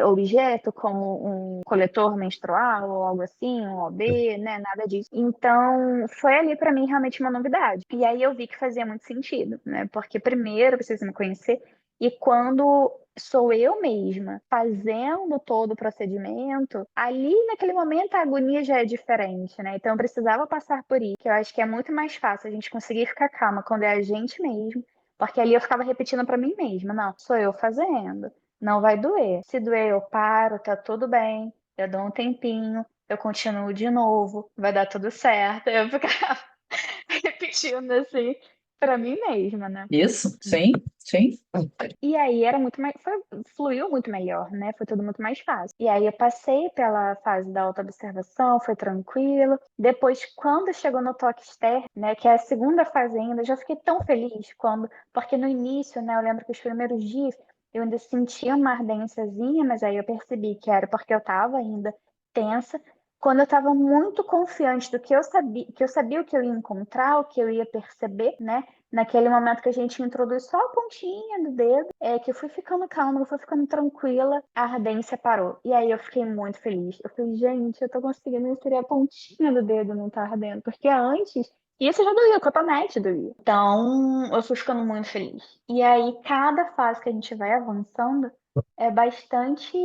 Speaker 1: objeto, como um coletor menstrual ou algo assim, um OB, né? Nada disso. Então, foi ali para mim realmente uma novidade. E aí eu vi que fazia muito sentido, né? Porque primeiro eu preciso me conhecer e quando sou eu mesma fazendo todo o procedimento, ali naquele momento a agonia já é diferente, né? Então eu precisava passar por isso, que eu acho que é muito mais fácil a gente conseguir ficar calma quando é a gente mesmo, porque ali eu ficava repetindo para mim mesma, não, sou eu fazendo. Não vai doer. Se doer, eu paro, tá tudo bem. Eu dou um tempinho, eu continuo de novo, vai dar tudo certo. Eu ficava repetindo assim pra mim mesma, né?
Speaker 2: Isso? Sim, sim.
Speaker 1: E aí era muito mais, fluiu muito melhor, né? Foi tudo muito mais fácil. E aí eu passei pela fase da autoobservação, foi tranquilo. Depois, quando chegou no toque externo, né, que é a segunda fase ainda, eu já fiquei tão feliz porque no início, né, eu lembro que os primeiros dias eu ainda sentia uma ardênciazinha, mas aí eu percebi que era porque eu estava ainda tensa. Quando eu estava muito confiante do que eu sabia o que eu ia encontrar, o que eu ia perceber, né? Naquele momento que a gente introduz só a pontinha do dedo, que eu fui ficando calma, eu fui ficando tranquila, a ardência parou. E aí eu fiquei muito feliz. Eu falei, gente, eu tô conseguindo inserir a pontinha do dedo, não tá ardendo. Porque antes, isso já doía, o cotonete doía. Então, eu fui ficando muito feliz. E aí, cada fase que a gente vai avançando, é bastante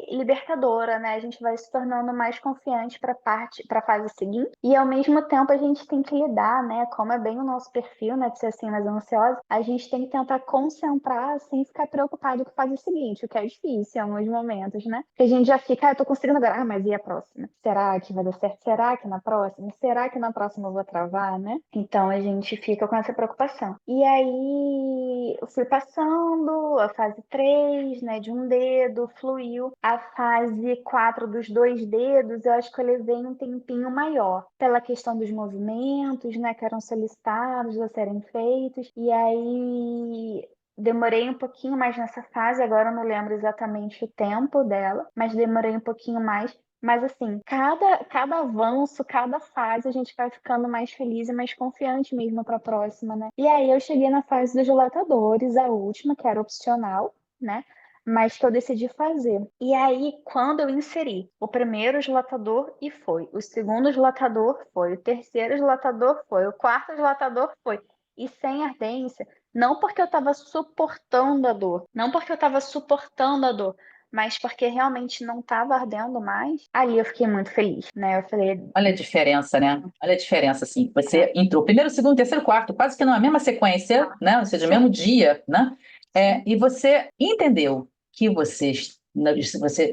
Speaker 1: libertadora, né? A gente vai se tornando mais confiante para a fase seguinte. E ao mesmo tempo a gente tem que lidar, né? Como é bem o nosso perfil, né? De ser assim mais ansiosa, a gente tem que tentar concentrar sem ficar preocupado com a fase seguinte, o que é difícil em alguns momentos, né? Porque a gente já fica, eu tô conseguindo agora, mas e a próxima? Será que vai dar certo? Será que na próxima? Será que na próxima eu vou travar, né? Então a gente fica com essa preocupação. E aí eu fui passando a fase 3, né, de um dedo, fluiu. A fase 4 dos dois dedos, eu acho que eu levei um tempinho maior, pela questão dos movimentos, né, que eram solicitados a serem feitos. E aí demorei um pouquinho mais nessa fase, agora eu não lembro exatamente o tempo dela, mas demorei um pouquinho mais. Mas assim, cada avanço, cada fase, a gente vai ficando mais feliz e mais confiante mesmo para a próxima, né? E aí eu cheguei na fase dos dilatadores, a última, que era opcional, né? Mas que eu decidi fazer. E aí, quando eu inseri o primeiro dilatador e foi, o segundo dilatador foi, o terceiro dilatador foi, o quarto dilatador foi, e sem ardência, não porque eu estava suportando a dor, não porque eu estava suportando a dor, mas porque realmente não estava ardendo mais, ali eu fiquei muito feliz, né? Eu falei,
Speaker 2: Olha a diferença, né? Olha a diferença, assim.
Speaker 1: é,
Speaker 2: Você entrou primeiro, segundo, terceiro, quarto, quase que na mesma sequência, né? Ou seja, no mesmo
Speaker 1: sim,
Speaker 2: dia, né?
Speaker 1: sim,
Speaker 2: E você entendeu que você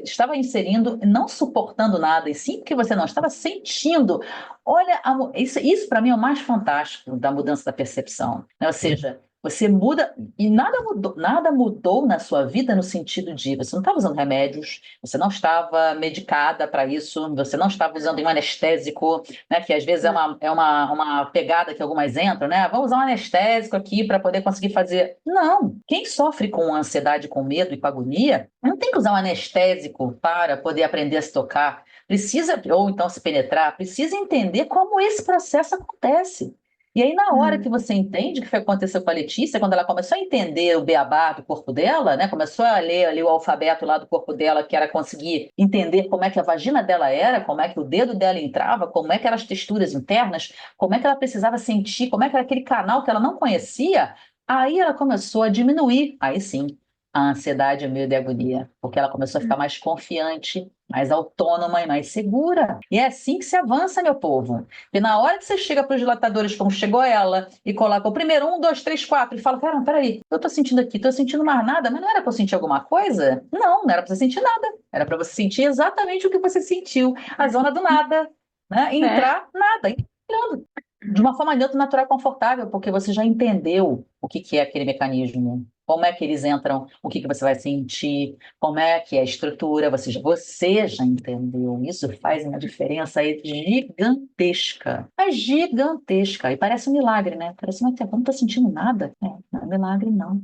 Speaker 2: estava inserindo, não suportando nada, e sim porque você não estava sentindo. Olha, isso para mim é o mais fantástico da mudança da percepção, né? Ou seja, você muda e nada mudou na sua vida no sentido de você não estava usando remédios, você não estava medicada para isso, você não estava usando um anestésico, né? Que às vezes é
Speaker 1: não,
Speaker 2: uma pegada que algumas entram, né? Vamos usar um anestésico aqui para poder conseguir fazer. Não! Quem sofre com ansiedade, com medo e com agonia, não tem que usar um anestésico para poder aprender a se tocar. Precisa, ou então se penetrar, precisa entender como esse processo acontece. E aí, na hora que
Speaker 1: uhum,
Speaker 2: você entende o que foi que aconteceu com a Letícia, quando ela começou a entender o beabá do corpo dela, né? Começou a ler ali o alfabeto lá do corpo dela, que era conseguir entender como é que a vagina dela era, como é que o dedo dela entrava, como é que eram as texturas internas, como é que ela precisava sentir, como é que era aquele canal que ela não conhecia, aí ela começou a diminuir, aí sim, a ansiedade, o medo e a agonia, porque ela começou a ficar mais confiante, mais autônoma e mais segura. E é assim que se avança, meu povo. E na hora que você chega para os dilatadores, como chegou ela, e coloca o primeiro, um, dois, três, quatro, e fala, cara, peraí, eu tô sentindo aqui, tô sentindo mais nada, mas não era para eu sentir alguma coisa? Não, não era para você sentir nada. Era para você sentir exatamente o que você sentiu, a zona do nada, né? E
Speaker 1: é,
Speaker 2: entrar nada, entrando. De uma forma neutra, natural e confortável, porque você já entendeu o que que é aquele mecanismo, como é que eles entram, o que que você vai sentir, como é que é a estrutura, você já entendeu. Isso faz uma diferença aí gigantesca. É gigantesca. E parece um milagre, né? Parece uma que eu não estou sentindo nada. Não é milagre, não.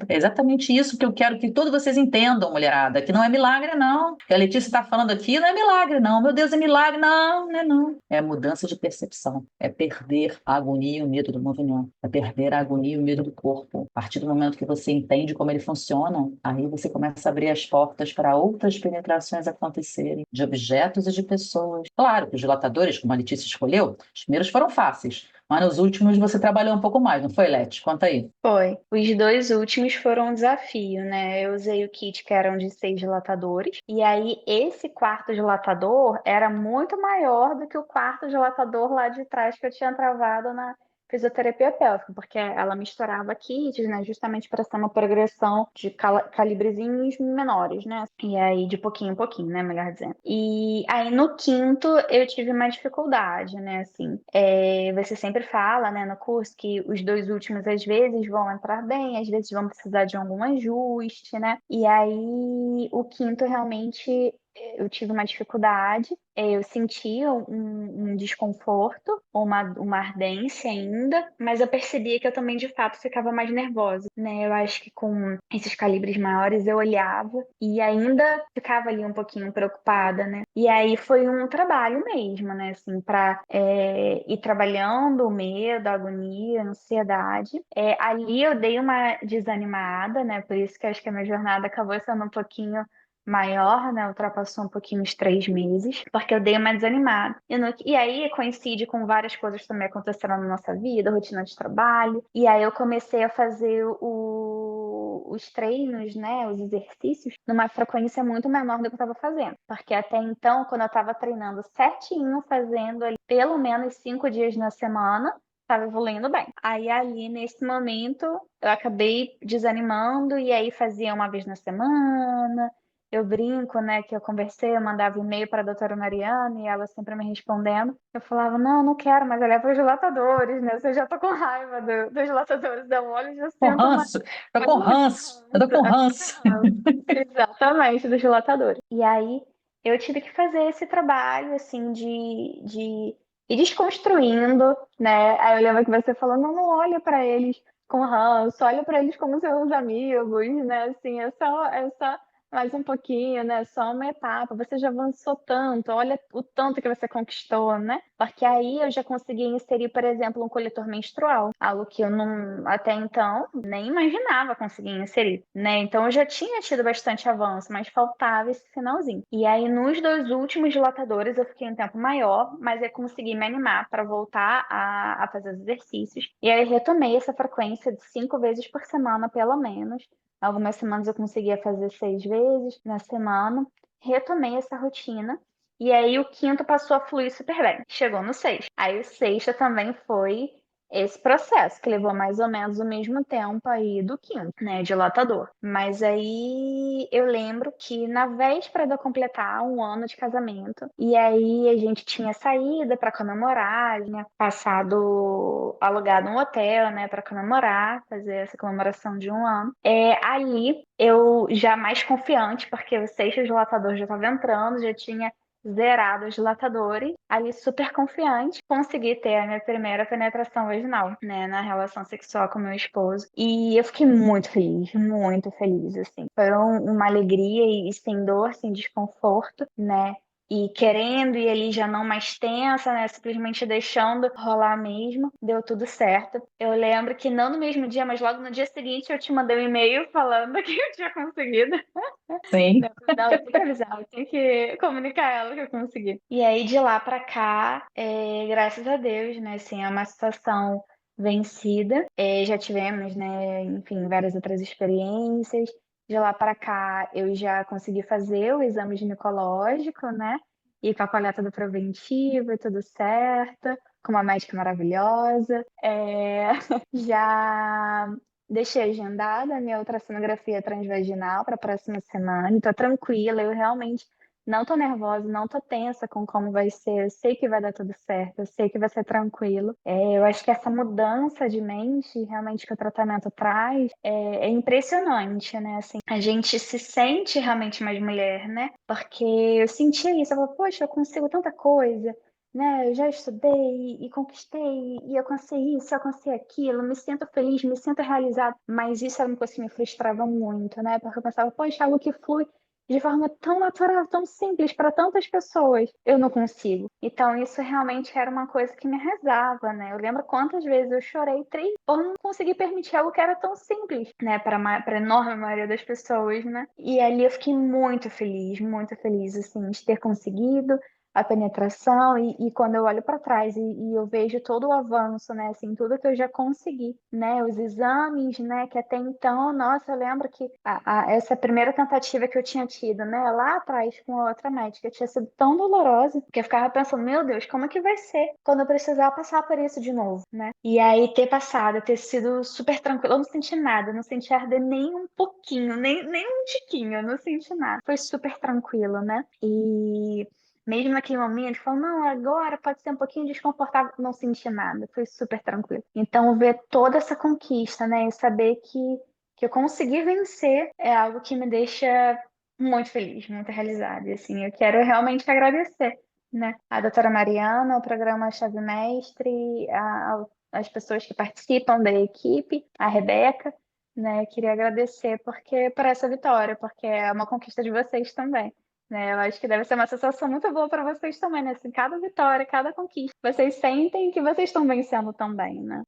Speaker 2: É exatamente isso que eu quero que todos vocês entendam, mulherada, que não é milagre, não. O que a Letícia está falando aqui não é milagre, não. Meu Deus, é milagre? Não, não é não. É mudança de percepção. É perder a agonia e o medo do movimento. É perder a agonia e o medo do corpo. A partir do momento que você entende como ele funciona, aí você começa a abrir as portas para outras penetrações acontecerem, de objetos e de pessoas. Claro que os dilatadores, como a Letícia escolheu, os primeiros foram fáceis, mas nos últimos você trabalhou um pouco mais, não foi, Leti? Conta aí.
Speaker 1: foi. Os dois últimos foram um desafio, né? Eu usei o kit que eram de 6 dilatadores, e aí esse quarto dilatador era muito maior do que o quarto dilatador lá de trás que eu tinha travado na fisioterapia pélvica, porque ela misturava kits, né? Justamente para ser uma progressão de calibrezinhos menores, né? E aí de pouquinho em pouquinho, né? Melhor dizendo. E aí no quinto eu tive uma dificuldade, né? Assim, você sempre fala, né, no curso que os dois últimos às vezes vão entrar bem, às vezes vão precisar de algum ajuste, né? E aí o quinto realmente eu tive uma dificuldade, eu sentia um desconforto, uma ardência ainda, mas eu percebia que eu também de fato ficava mais nervosa, né? Eu acho que com esses calibres maiores eu olhava e ainda ficava ali um pouquinho preocupada, né? E aí foi um trabalho mesmo, né? Assim, para ir trabalhando o medo, a agonia, a ansiedade. Ali eu dei uma desanimada, né? Por isso que eu acho que a minha jornada acabou sendo um pouquinho maior, né? Ultrapassou um pouquinho os 3 meses, porque eu dei uma desanimada. E aí coincide com várias coisas também aconteceram na nossa vida, rotina de trabalho. E aí eu comecei a fazer os treinos, né? Os exercícios, numa frequência muito menor do que eu estava fazendo. Porque até então, quando eu estava treinando certinho, fazendo ali pelo menos 5 dias na semana, estava evoluindo bem. Aí ali, nesse momento, eu acabei desanimando e aí fazia uma vez na semana. Eu brinco, né, que eu conversei, eu mandava e-mail para a doutora Mariana e ela sempre me respondendo. Eu falava, não, não quero, mas eu levo os dilatadores, né? Eu já tô com raiva dos dilatadores da Olho, já
Speaker 2: Com
Speaker 1: sinto
Speaker 2: ranço, tô com
Speaker 1: muito
Speaker 2: ranço, eu tô com ranço.
Speaker 1: ranço. Exatamente, dos dilatadores. E aí eu tive que fazer esse trabalho, assim, de ir desconstruindo, né? Aí eu lembro que você falou, não, não olha para eles com ranço, olha para eles como seus amigos, né? Assim, é só mais um pouquinho, né? Só uma etapa. Você já avançou tanto, olha o tanto que você conquistou, né? Porque aí eu já consegui inserir, por exemplo, um coletor menstrual, algo que eu não, até então, nem imaginava conseguir inserir, né? Então eu já tinha tido bastante avanço, mas faltava esse finalzinho. E aí nos 2 últimos dilatadores eu fiquei um tempo maior, mas eu consegui me animar para voltar a fazer os exercícios. E aí retomei essa frequência de 5 vezes por semana, pelo menos. Algumas semanas eu conseguia fazer 6 vezes na semana. Retomei essa rotina. E aí o quinto passou a fluir super bem. Chegou no sexto. Aí o sexto também foi esse processo, que levou mais ou menos o mesmo tempo aí do quinto, né, dilatador. Mas aí eu lembro que na véspera de eu completar 1 ano de casamento, e aí a gente tinha saída para comemorar, tinha passado, alugado um hotel, né, para comemorar, fazer essa comemoração de 1 ano. Ali eu já mais confiante, porque o sexto dilatador já estava entrando, já tinha zerado os dilatadores, ali super confiante, consegui ter a minha primeira penetração vaginal, né, na relação sexual com meu esposo. E eu fiquei muito feliz, assim. Foi uma alegria e sem dor, sem desconforto, né? E querendo, e ali já não mais tensa, né? Simplesmente deixando rolar mesmo. Deu tudo certo. Eu lembro que não no mesmo dia, mas logo no dia seguinte eu te mandei um e-mail falando que eu tinha conseguido.
Speaker 2: Sim.
Speaker 1: Não, eu tenho que avisar, eu tenho que comunicar a ela que eu consegui. E aí, de lá pra cá, graças a Deus, né, assim, é uma situação vencida. Já tivemos, né, enfim, várias outras experiências. De lá pra cá, eu já consegui fazer o exame ginecológico, né, e com a coleta do preventivo e tudo certo, com uma médica maravilhosa. Já deixei agendada a minha ultrassonografia transvaginal para a próxima semana. Tô tranquila, eu realmente não tô nervosa, não tô tensa com como vai ser. Eu sei que vai dar tudo certo, eu sei que vai ser tranquilo. Eu acho que essa mudança de mente, realmente, que o tratamento traz, é impressionante, né? Assim, a gente se sente realmente mais mulher, né? Porque eu sentia isso, eu falava, poxa, eu consigo tanta coisa, né? Eu já estudei e conquistei, e eu consegui isso, eu consegui aquilo, me sinto feliz, me sinto realizada. Mas isso era uma coisa que me frustrava muito, né? Porque eu pensava, poxa, algo que flui de forma tão natural, tão simples para tantas pessoas, eu não consigo. Então isso realmente era uma coisa que me arrasava, né? Eu lembro quantas vezes eu chorei triste por não conseguir permitir algo que era tão simples, né? Para a enorme maioria das pessoas, né? E ali eu fiquei muito feliz, assim, de ter conseguido a penetração e quando eu olho para trás e eu vejo todo o avanço, né, assim, tudo que eu já consegui, né, os exames, né, que até então, nossa, eu lembro que essa primeira tentativa que eu tinha tido, né, lá atrás com a outra médica, tinha sido tão dolorosa que eu ficava pensando, meu Deus, como é que vai ser quando eu precisar passar por isso de novo, né? E aí ter passado, ter sido super tranquilo, eu não senti nada, eu não senti arder nem um pouquinho, nem um tiquinho, eu não senti nada. Foi super tranquilo, né? E mesmo naquele momento, ele falou, não, agora pode ser um pouquinho desconfortável, não senti nada, foi super tranquilo. Então, ver toda essa conquista, né, e saber que eu consegui vencer é algo que me deixa muito feliz, muito realizada. E, assim, eu quero realmente agradecer, né, a doutora Mariana, o programa Chave Mestre, as pessoas que participam da equipe, a Rebeca, né, queria agradecer por essa vitória, porque é uma conquista de vocês também. né? Eu acho que deve ser uma sensação muito boa para vocês também, né? Assim, cada vitória, cada conquista, vocês sentem que vocês estão vencendo também, né?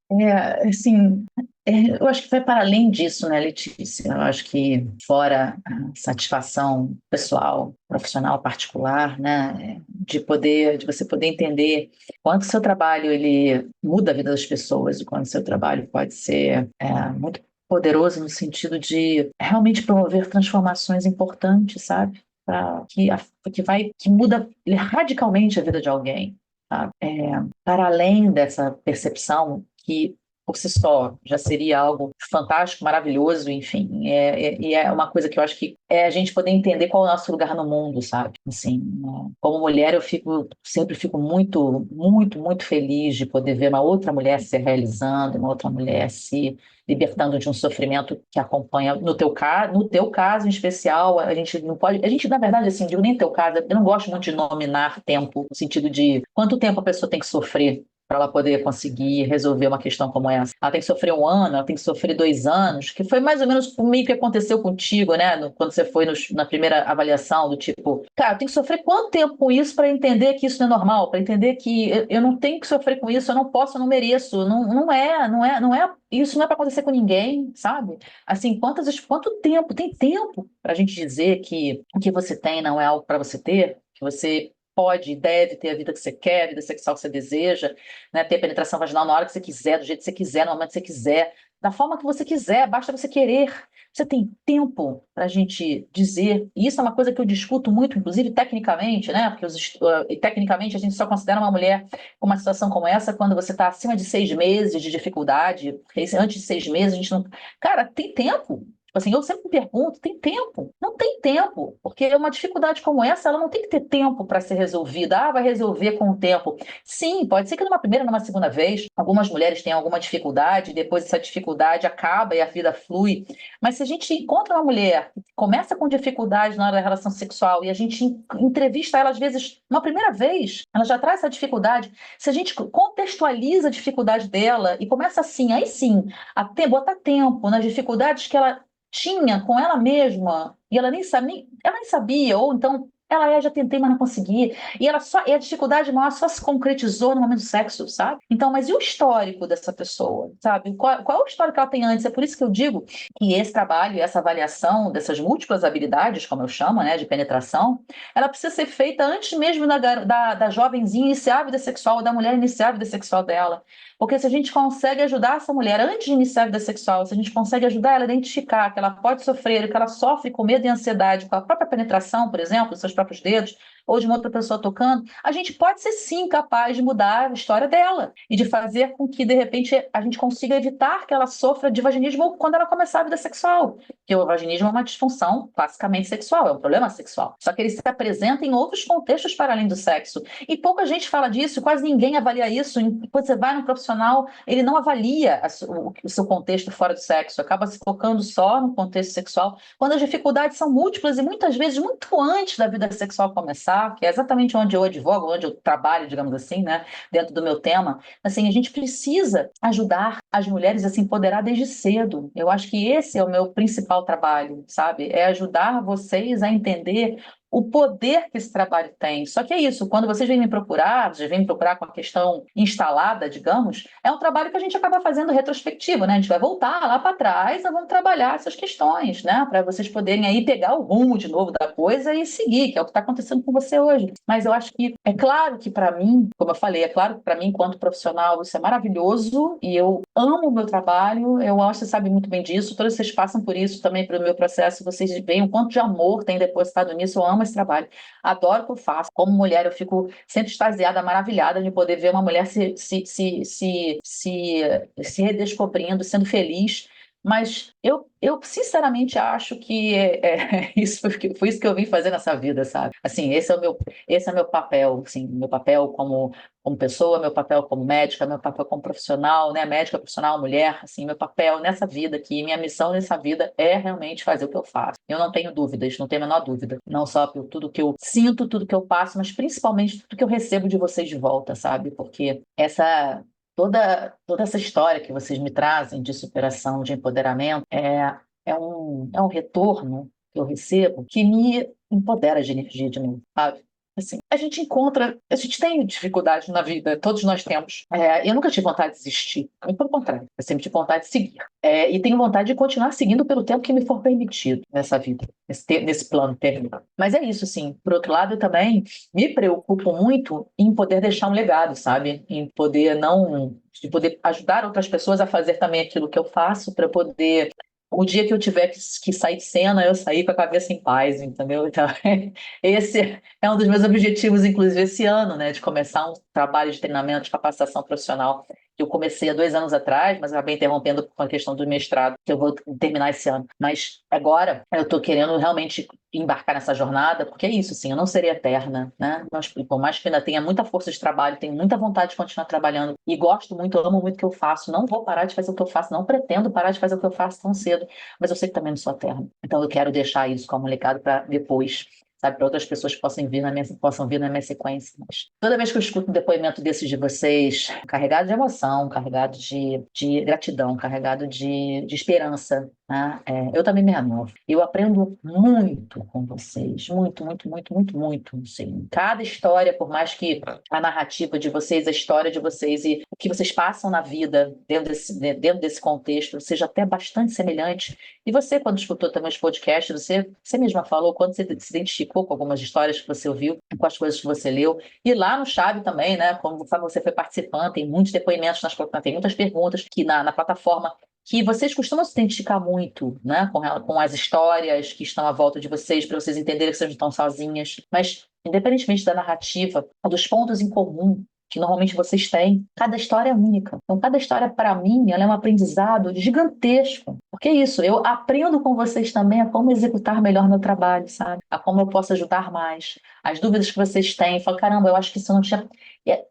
Speaker 2: Assim, eu acho que vai para além disso, né, Letícia? Eu acho que fora a satisfação pessoal, profissional, particular, né, de você poder entender quanto o seu trabalho ele muda a vida das pessoas, e quanto o seu trabalho pode ser muito poderoso no sentido de realmente promover transformações importantes, sabe? Que muda radicalmente a vida de alguém, sabe? Para além dessa percepção que por si só já seria algo fantástico, maravilhoso, enfim, e é uma coisa que eu acho que é a gente poder entender qual é o nosso lugar no mundo, sabe? Assim, né? Como mulher, sempre fico muito, muito, muito feliz de poder ver uma outra mulher se realizando, uma outra mulher se libertando de um sofrimento que acompanha, no teu caso em especial, a gente não pode, a gente, na verdade, assim, digo nem teu caso, eu não gosto muito de nominar tempo, no sentido de quanto tempo a pessoa tem que sofrer para ela poder conseguir resolver uma questão como essa. Ela tem que sofrer 1 ano, ela tem que sofrer 2 anos, que foi mais ou menos meio que aconteceu contigo, né? Quando você foi na primeira avaliação, do tipo, cara, eu tenho que sofrer quanto tempo com isso para entender que isso não é normal, para entender que eu não tenho que sofrer com isso, eu não posso, eu não mereço. Não, isso não é para acontecer com ninguém, sabe? Assim, quanto tempo? Tem tempo para a gente dizer que o que você tem não é algo para você ter, que você pode e deve ter a vida que você quer, a vida sexual que você deseja, né? Ter penetração vaginal na hora que você quiser, do jeito que você quiser, no momento que você quiser, da forma que você quiser, basta você querer. Você tem tempo para a gente dizer, e isso é uma coisa que eu discuto muito, inclusive tecnicamente, né? Porque tecnicamente a gente só considera uma mulher com uma situação como essa quando você está acima de 6 meses de dificuldade. Antes de 6 meses, a gente não. Cara, tem tempo. Tipo assim, eu sempre me pergunto, tem tempo? Não tem tempo, porque uma dificuldade como essa, ela não tem que ter tempo para ser resolvida. Ah, vai resolver com o tempo. Sim, pode ser que numa primeira, numa segunda vez, algumas mulheres tenham alguma dificuldade, depois essa dificuldade acaba e a vida flui. Mas se a gente encontra uma mulher que começa com dificuldade na hora da relação sexual e a gente entrevista ela, às vezes, uma primeira vez, ela já traz essa dificuldade. Se a gente contextualiza a dificuldade dela e começa assim, aí sim, botar tempo nas dificuldades que ela tinha com ela mesma e ela nem sabia, ou então já tentei, mas não consegui. E a dificuldade maior só se concretizou no momento do sexo, sabe? Então, mas e o histórico dessa pessoa, sabe? Qual é o histórico que ela tem antes? É por isso que eu digo que esse trabalho, essa avaliação dessas múltiplas habilidades, como eu chamo, né, de penetração, ela precisa ser feita antes mesmo da jovenzinha iniciar a vida sexual, ou da mulher iniciar a vida sexual dela. Porque se a gente consegue ajudar essa mulher antes de iniciar a vida sexual, se a gente consegue ajudar ela a identificar que ela pode sofrer, que ela sofre com medo e ansiedade com a própria penetração, por exemplo, dos seus próprios dedos, ou de uma outra pessoa tocando, a gente pode ser sim capaz de mudar a história dela e de fazer com que, de repente, a gente consiga evitar que ela sofra de vaginismo quando ela começar a vida sexual. Porque o vaginismo é uma disfunção classicamente sexual, é um problema sexual. Só que ele se apresenta em outros contextos para além do sexo. E pouca gente fala disso, quase ninguém avalia isso. Quando você vai num profissional, ele não avalia o seu contexto fora do sexo, acaba se focando só no contexto sexual, quando as dificuldades são múltiplas e muitas vezes muito antes da vida sexual começar, que é exatamente onde eu advogo, onde eu trabalho, digamos assim, né, dentro do meu tema. Assim, a gente precisa ajudar as mulheres a se empoderar desde cedo. Eu acho que esse é o meu principal trabalho, sabe? É ajudar vocês a entender o poder que esse trabalho tem. Só que é isso, quando vocês vêm me procurar com a questão instalada, digamos, é um trabalho que a gente acaba fazendo retrospectivo, né? A gente vai voltar lá para trás, nós vamos trabalhar essas questões, né? Para vocês poderem aí pegar o rumo de novo da coisa e seguir, que é o que está acontecendo com você hoje. Mas eu acho que é claro que para mim, como eu falei, é claro que para mim, enquanto profissional, isso é maravilhoso e eu amo o meu trabalho, eu acho que você sabe muito bem disso, todos vocês passam por isso também, pelo meu processo, vocês veem o quanto de amor tem depositado nisso, eu amo esse trabalho, adoro o que eu faço. Como mulher, eu fico sempre extasiada, maravilhada de poder ver uma mulher se redescobrindo, sendo feliz. Mas eu sinceramente acho que isso foi isso que eu vim fazer nessa vida, sabe? Assim, esse é meu papel, assim, meu papel como pessoa, meu papel como médica, meu papel como profissional, né? Médica, profissional, mulher, assim, meu papel nessa vida aqui, minha missão nessa vida é realmente fazer o que eu faço. Eu não tenho dúvidas, não tenho a menor dúvida. Não só por tudo que eu sinto, tudo que eu passo, mas principalmente tudo que eu recebo de vocês de volta, sabe? Porque toda essa história que vocês me trazem de superação, de empoderamento, é um retorno que eu recebo que empodera de energia de novo, sabe? Assim, a gente tem dificuldade na vida, todos nós temos. Eu nunca tive vontade de desistir, muito pelo contrário, eu sempre tive vontade de seguir. E tenho vontade de continuar seguindo pelo tempo que me for permitido nessa vida, nesse plano terreno. Mas é isso, sim. Por outro lado, eu também me preocupo muito em poder deixar um legado, sabe? Em poder não... de poder ajudar outras pessoas a fazer também aquilo que eu faço, para poder o dia que eu tiver que sair de cena, eu sair com a cabeça em paz, entendeu? Então, esse é um dos meus objetivos, inclusive, esse ano, né? De começar um trabalho de treinamento, de capacitação profissional, que eu comecei há 2 anos atrás, mas acabei interrompendo com a questão do mestrado, que eu vou terminar esse ano. Mas agora eu estou querendo realmente embarcar nessa jornada, porque é isso, sim, eu não serei eterna, né? Mas, por mais que ainda tenha muita força de trabalho, tenho muita vontade de continuar trabalhando e gosto muito, amo muito o que eu faço, não vou parar de fazer o que eu faço, não pretendo parar de fazer o que eu faço tão cedo, mas eu sei que também não sou eterna. Então eu quero deixar isso como um legado para depois, sabe, para outras pessoas que possam vir na minha sequência. Mas toda vez que eu escuto um depoimento desses de vocês, carregado de emoção, carregado de gratidão, carregado de esperança, né? Eu também me renovo. Eu aprendo muito com vocês, muito, muito, muito, muito, muito. Assim. Cada história, por mais que a narrativa de vocês, a história de vocês e o que vocês passam na vida dentro desse contexto, seja até bastante semelhante. E você, quando escutou também os podcasts, você mesma falou quando você se identificou com algumas histórias que você ouviu, com as coisas que você leu. E lá no Chave também, né? Como você foi participando, tem muitos depoimentos, tem muitas perguntas que na plataforma que vocês costumam se identificar muito, né, com as histórias que estão à volta de vocês, para vocês entenderem que vocês não estão sozinhas. Mas, independentemente da narrativa, dos pontos em comum que normalmente vocês têm, cada história é única. Então, cada história, para mim, ela é um aprendizado gigantesco. Porque é isso, eu aprendo com vocês também a como executar melhor meu trabalho, sabe? A como eu posso ajudar mais. As dúvidas que vocês têm, eu falo, caramba, eu acho que isso não tinha...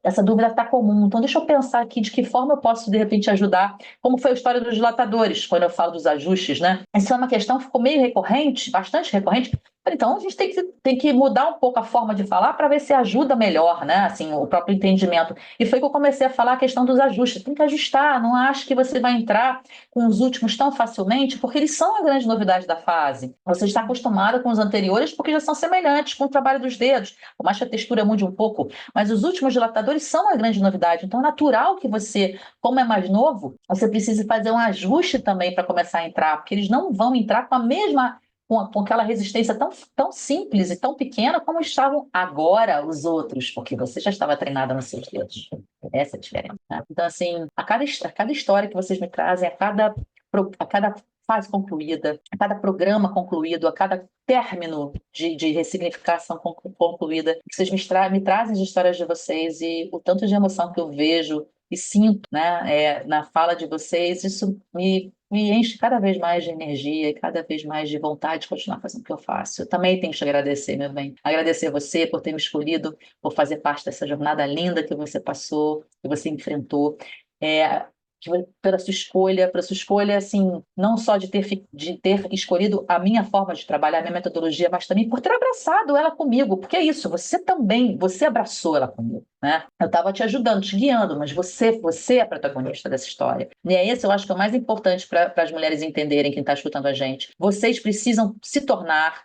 Speaker 2: Essa dúvida está comum, então deixa eu pensar aqui de que forma eu posso, de repente, ajudar. Como foi a história dos dilatadores, quando eu falo dos ajustes, né? Essa é uma questão que ficou meio recorrente, bastante recorrente. Então, a gente tem que mudar um pouco a forma de falar para ver se ajuda melhor, né? Assim, o próprio entendimento. E foi que eu comecei a falar a questão dos ajustes. Tem que ajustar, não acho que você vai entrar com os últimos tão facilmente, porque eles são a grande novidade da fase. Você está acostumado com os anteriores porque já são semelhantes com o trabalho dos dedos, por mais que a textura mude um pouco, mas os últimos dilatadores são a grande novidade. Então, é natural que você, como é mais novo, você precise fazer um ajuste também para começar a entrar, porque eles não vão entrar com a mesma com aquela resistência tão simples e tão pequena como estavam agora os outros, porque você já estava treinada nos seus dedos. Essa é a diferença. Né? Então, assim, a cada história que vocês me trazem, a cada fase concluída, a cada programa concluído, a cada término de ressignificação concluída, que vocês me trazem as histórias de vocês e o tanto de emoção que eu vejo e sinto, né, na fala de vocês, isso me enche cada vez mais de energia e cada vez mais de vontade de continuar fazendo o que eu faço. Eu também tenho que te agradecer, meu bem. Agradecer a você por ter me escolhido, por fazer parte dessa jornada linda que você passou, que você enfrentou. É, pela sua escolha, assim, não só de ter escolhido a minha forma de trabalhar, a minha metodologia, mas também por ter abraçado ela comigo, porque é isso, você abraçou ela comigo, né? Eu estava te ajudando, te guiando, mas você é a protagonista dessa história. E é esse, eu acho que é o mais importante para as mulheres entenderem, quem está escutando a gente. Vocês precisam se tornar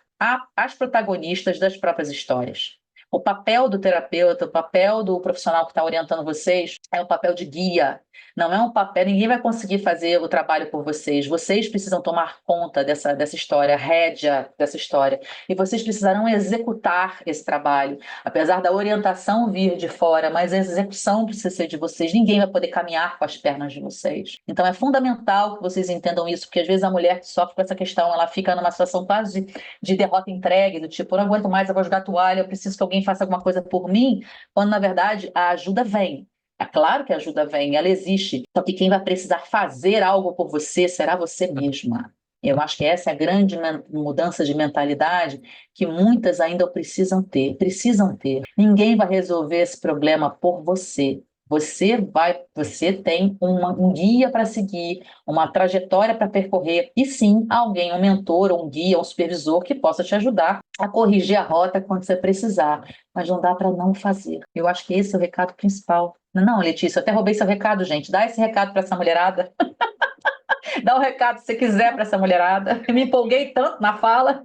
Speaker 2: as protagonistas das próprias histórias. O papel do terapeuta, o papel do profissional que está orientando vocês é o papel de guia. Não é um papel, ninguém vai conseguir fazer o trabalho por vocês. Vocês precisam tomar conta dessa história, rédea dessa história. E vocês precisarão executar esse trabalho. Apesar da orientação vir de fora, mas a execução precisa ser de vocês. Ninguém vai poder caminhar com as pernas de vocês. Então é fundamental que vocês entendam isso, porque às vezes a mulher que sofre com essa questão, ela fica numa situação quase de derrota entregue, do tipo, eu não aguento mais, eu vou jogar toalha, eu preciso que alguém faça alguma coisa por mim, quando na verdade a ajuda vem. É claro que a ajuda vem, ela existe. Só que quem vai precisar fazer algo por você será você mesma. Eu acho que essa é a grande mudança de mentalidade que muitas ainda precisam ter. Precisam ter. Ninguém vai resolver esse problema por você. Você tem um guia para seguir, uma trajetória para percorrer, e sim, alguém, um mentor, um guia, um supervisor que possa te ajudar a corrigir a rota quando você precisar, mas não dá para não fazer. Eu acho que esse é o recado principal. Não, Letícia, eu até roubei seu recado, gente. Dá esse recado para essa mulherada. Dá o recado se você quiser para essa mulherada. Eu me empolguei tanto na fala.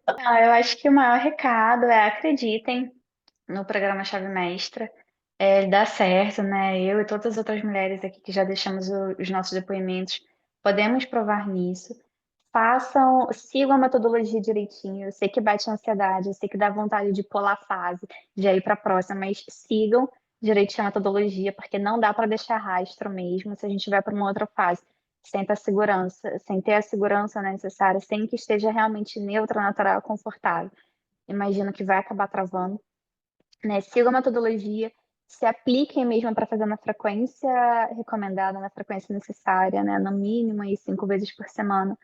Speaker 1: Eu acho que o maior recado é acreditem no programa Chave Mestra. Ele dá certo, né? Eu e todas as outras mulheres aqui que já deixamos os nossos depoimentos, podemos provar nisso. Façam, sigam a metodologia direitinho. Eu sei que bate ansiedade, eu sei que dá vontade de pular a fase, de ir para a próxima, mas sigam direitinho a metodologia, porque não dá para deixar rastro mesmo se a gente vai para uma outra fase, sem ter a segurança, sem ter a segurança necessária, sem que esteja realmente neutra, natural, confortável. Imagino que vai acabar travando, né? Sigam a metodologia, se apliquem mesmo para fazer na frequência recomendada, na frequência necessária, né? No mínimo aí 5 vezes por semana.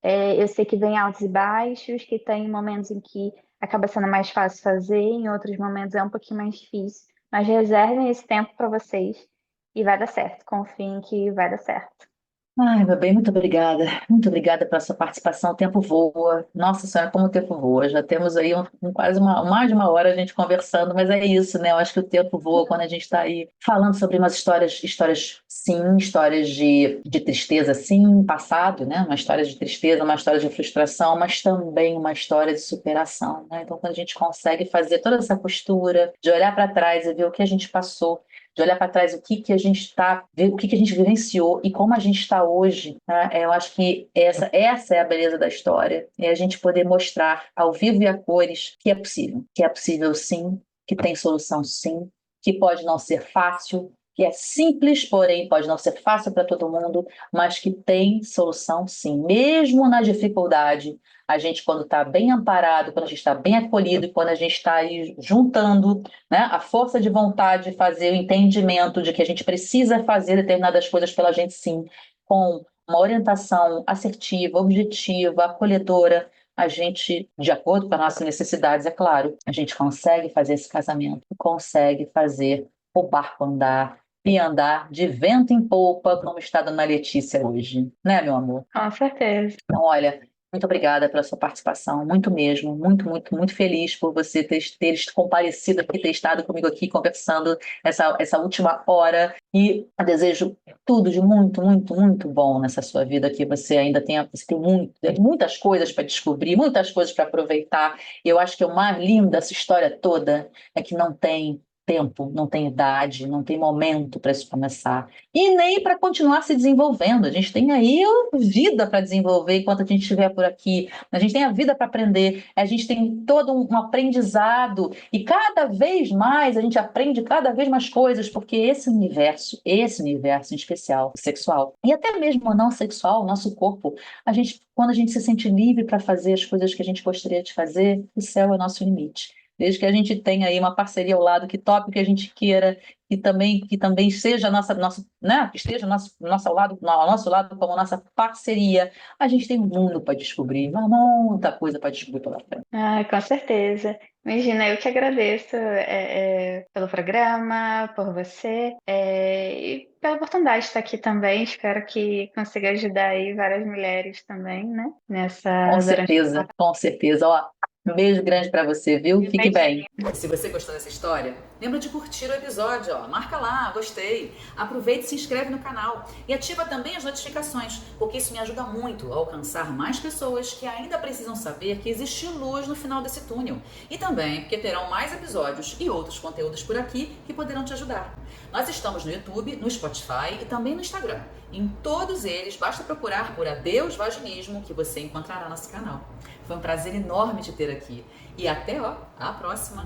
Speaker 1: Eu sei que vem altos e baixos, que tem momentos em que acaba sendo mais fácil fazer, em outros momentos é um pouquinho mais difícil. Mas reservem esse tempo para vocês e vai dar certo. Confiem que vai dar certo.
Speaker 2: Ai, meu bem, muito obrigada. Muito obrigada pela sua participação. O tempo voa. Nossa Senhora, como o tempo voa. Já temos aí quase mais de uma hora a gente conversando, mas é isso, né? Eu acho que o tempo voa quando a gente está aí falando sobre umas histórias sim, histórias de tristeza, sim, passado, né? Uma história de tristeza, uma história de frustração, mas também uma história de superação, né? Então, quando a gente consegue fazer toda essa postura, de olhar para trás e ver o que a gente passou, de olhar para trás o que a gente está, o que a gente vivenciou e como a gente está hoje, né? Eu acho que essa é a beleza da história, é a gente poder mostrar ao vivo e a cores que é possível sim, que tem solução sim, que pode não ser fácil, que é simples, porém pode não ser fácil para todo mundo, mas que tem solução sim, mesmo na dificuldade. A gente, quando está bem amparado, quando a gente está bem acolhido e quando a gente está aí juntando, né, a força de vontade de fazer o entendimento de que a gente precisa fazer determinadas coisas pela gente, sim, com uma orientação assertiva, objetiva, acolhedora, a gente, de acordo com as nossas necessidades, é claro, a gente consegue fazer esse casamento, consegue fazer o barco andar e andar de vento em polpa, como está a dona Letícia hoje, né, meu amor?
Speaker 1: Com certeza.
Speaker 2: Então, olha, muito obrigada pela sua participação, muito mesmo, muito, muito, muito feliz por você ter comparecido aqui, ter estado comigo aqui conversando essa última hora e desejo tudo de muito, muito, muito bom nessa sua vida, que você tem muitas coisas para descobrir, muitas coisas para aproveitar. E eu acho que o mais lindo dessa história toda é que não tem tempo, não tem idade, não tem momento para isso começar e nem para continuar se desenvolvendo. A gente tem aí vida para desenvolver enquanto a gente estiver por aqui. A gente tem a vida para aprender, a gente tem todo um aprendizado e cada vez mais a gente aprende cada vez mais coisas, porque esse universo em especial, sexual e até mesmo não sexual, o nosso corpo, quando a gente se sente livre para fazer as coisas que a gente gostaria de fazer, o céu é o nosso limite. Desde que a gente tenha aí uma parceria ao lado que tope o que a gente queira, que também seja nossa, né, que esteja ao nosso lado como nossa parceria. A gente tem um mundo para descobrir, muita coisa para descobrir pela frente.
Speaker 1: Com certeza. Imagina, eu que agradeço pelo programa, por você, e pela oportunidade de estar aqui também. Espero que consiga ajudar aí várias mulheres também, né?
Speaker 2: Com
Speaker 1: Durante
Speaker 2: certeza, com certeza. Ó, um beijo grande para você, viu?
Speaker 1: o
Speaker 2: Fique
Speaker 1: beijinho.
Speaker 2: bem. Se você gostou dessa história, lembra de curtir o episódio, ó. Marca lá, gostei. Aproveita e se inscreve no canal. E ativa também as notificações, porque isso me ajuda muito a alcançar mais pessoas que ainda precisam saber que existe luz no final desse túnel. E também porque terão mais episódios e outros conteúdos por aqui que poderão te ajudar. Nós estamos no YouTube, no Spotify e também no Instagram. Em todos eles, basta procurar por Adeus Vaginismo que você encontrará nosso canal. Foi um prazer enorme te ter aqui. E até, a próxima!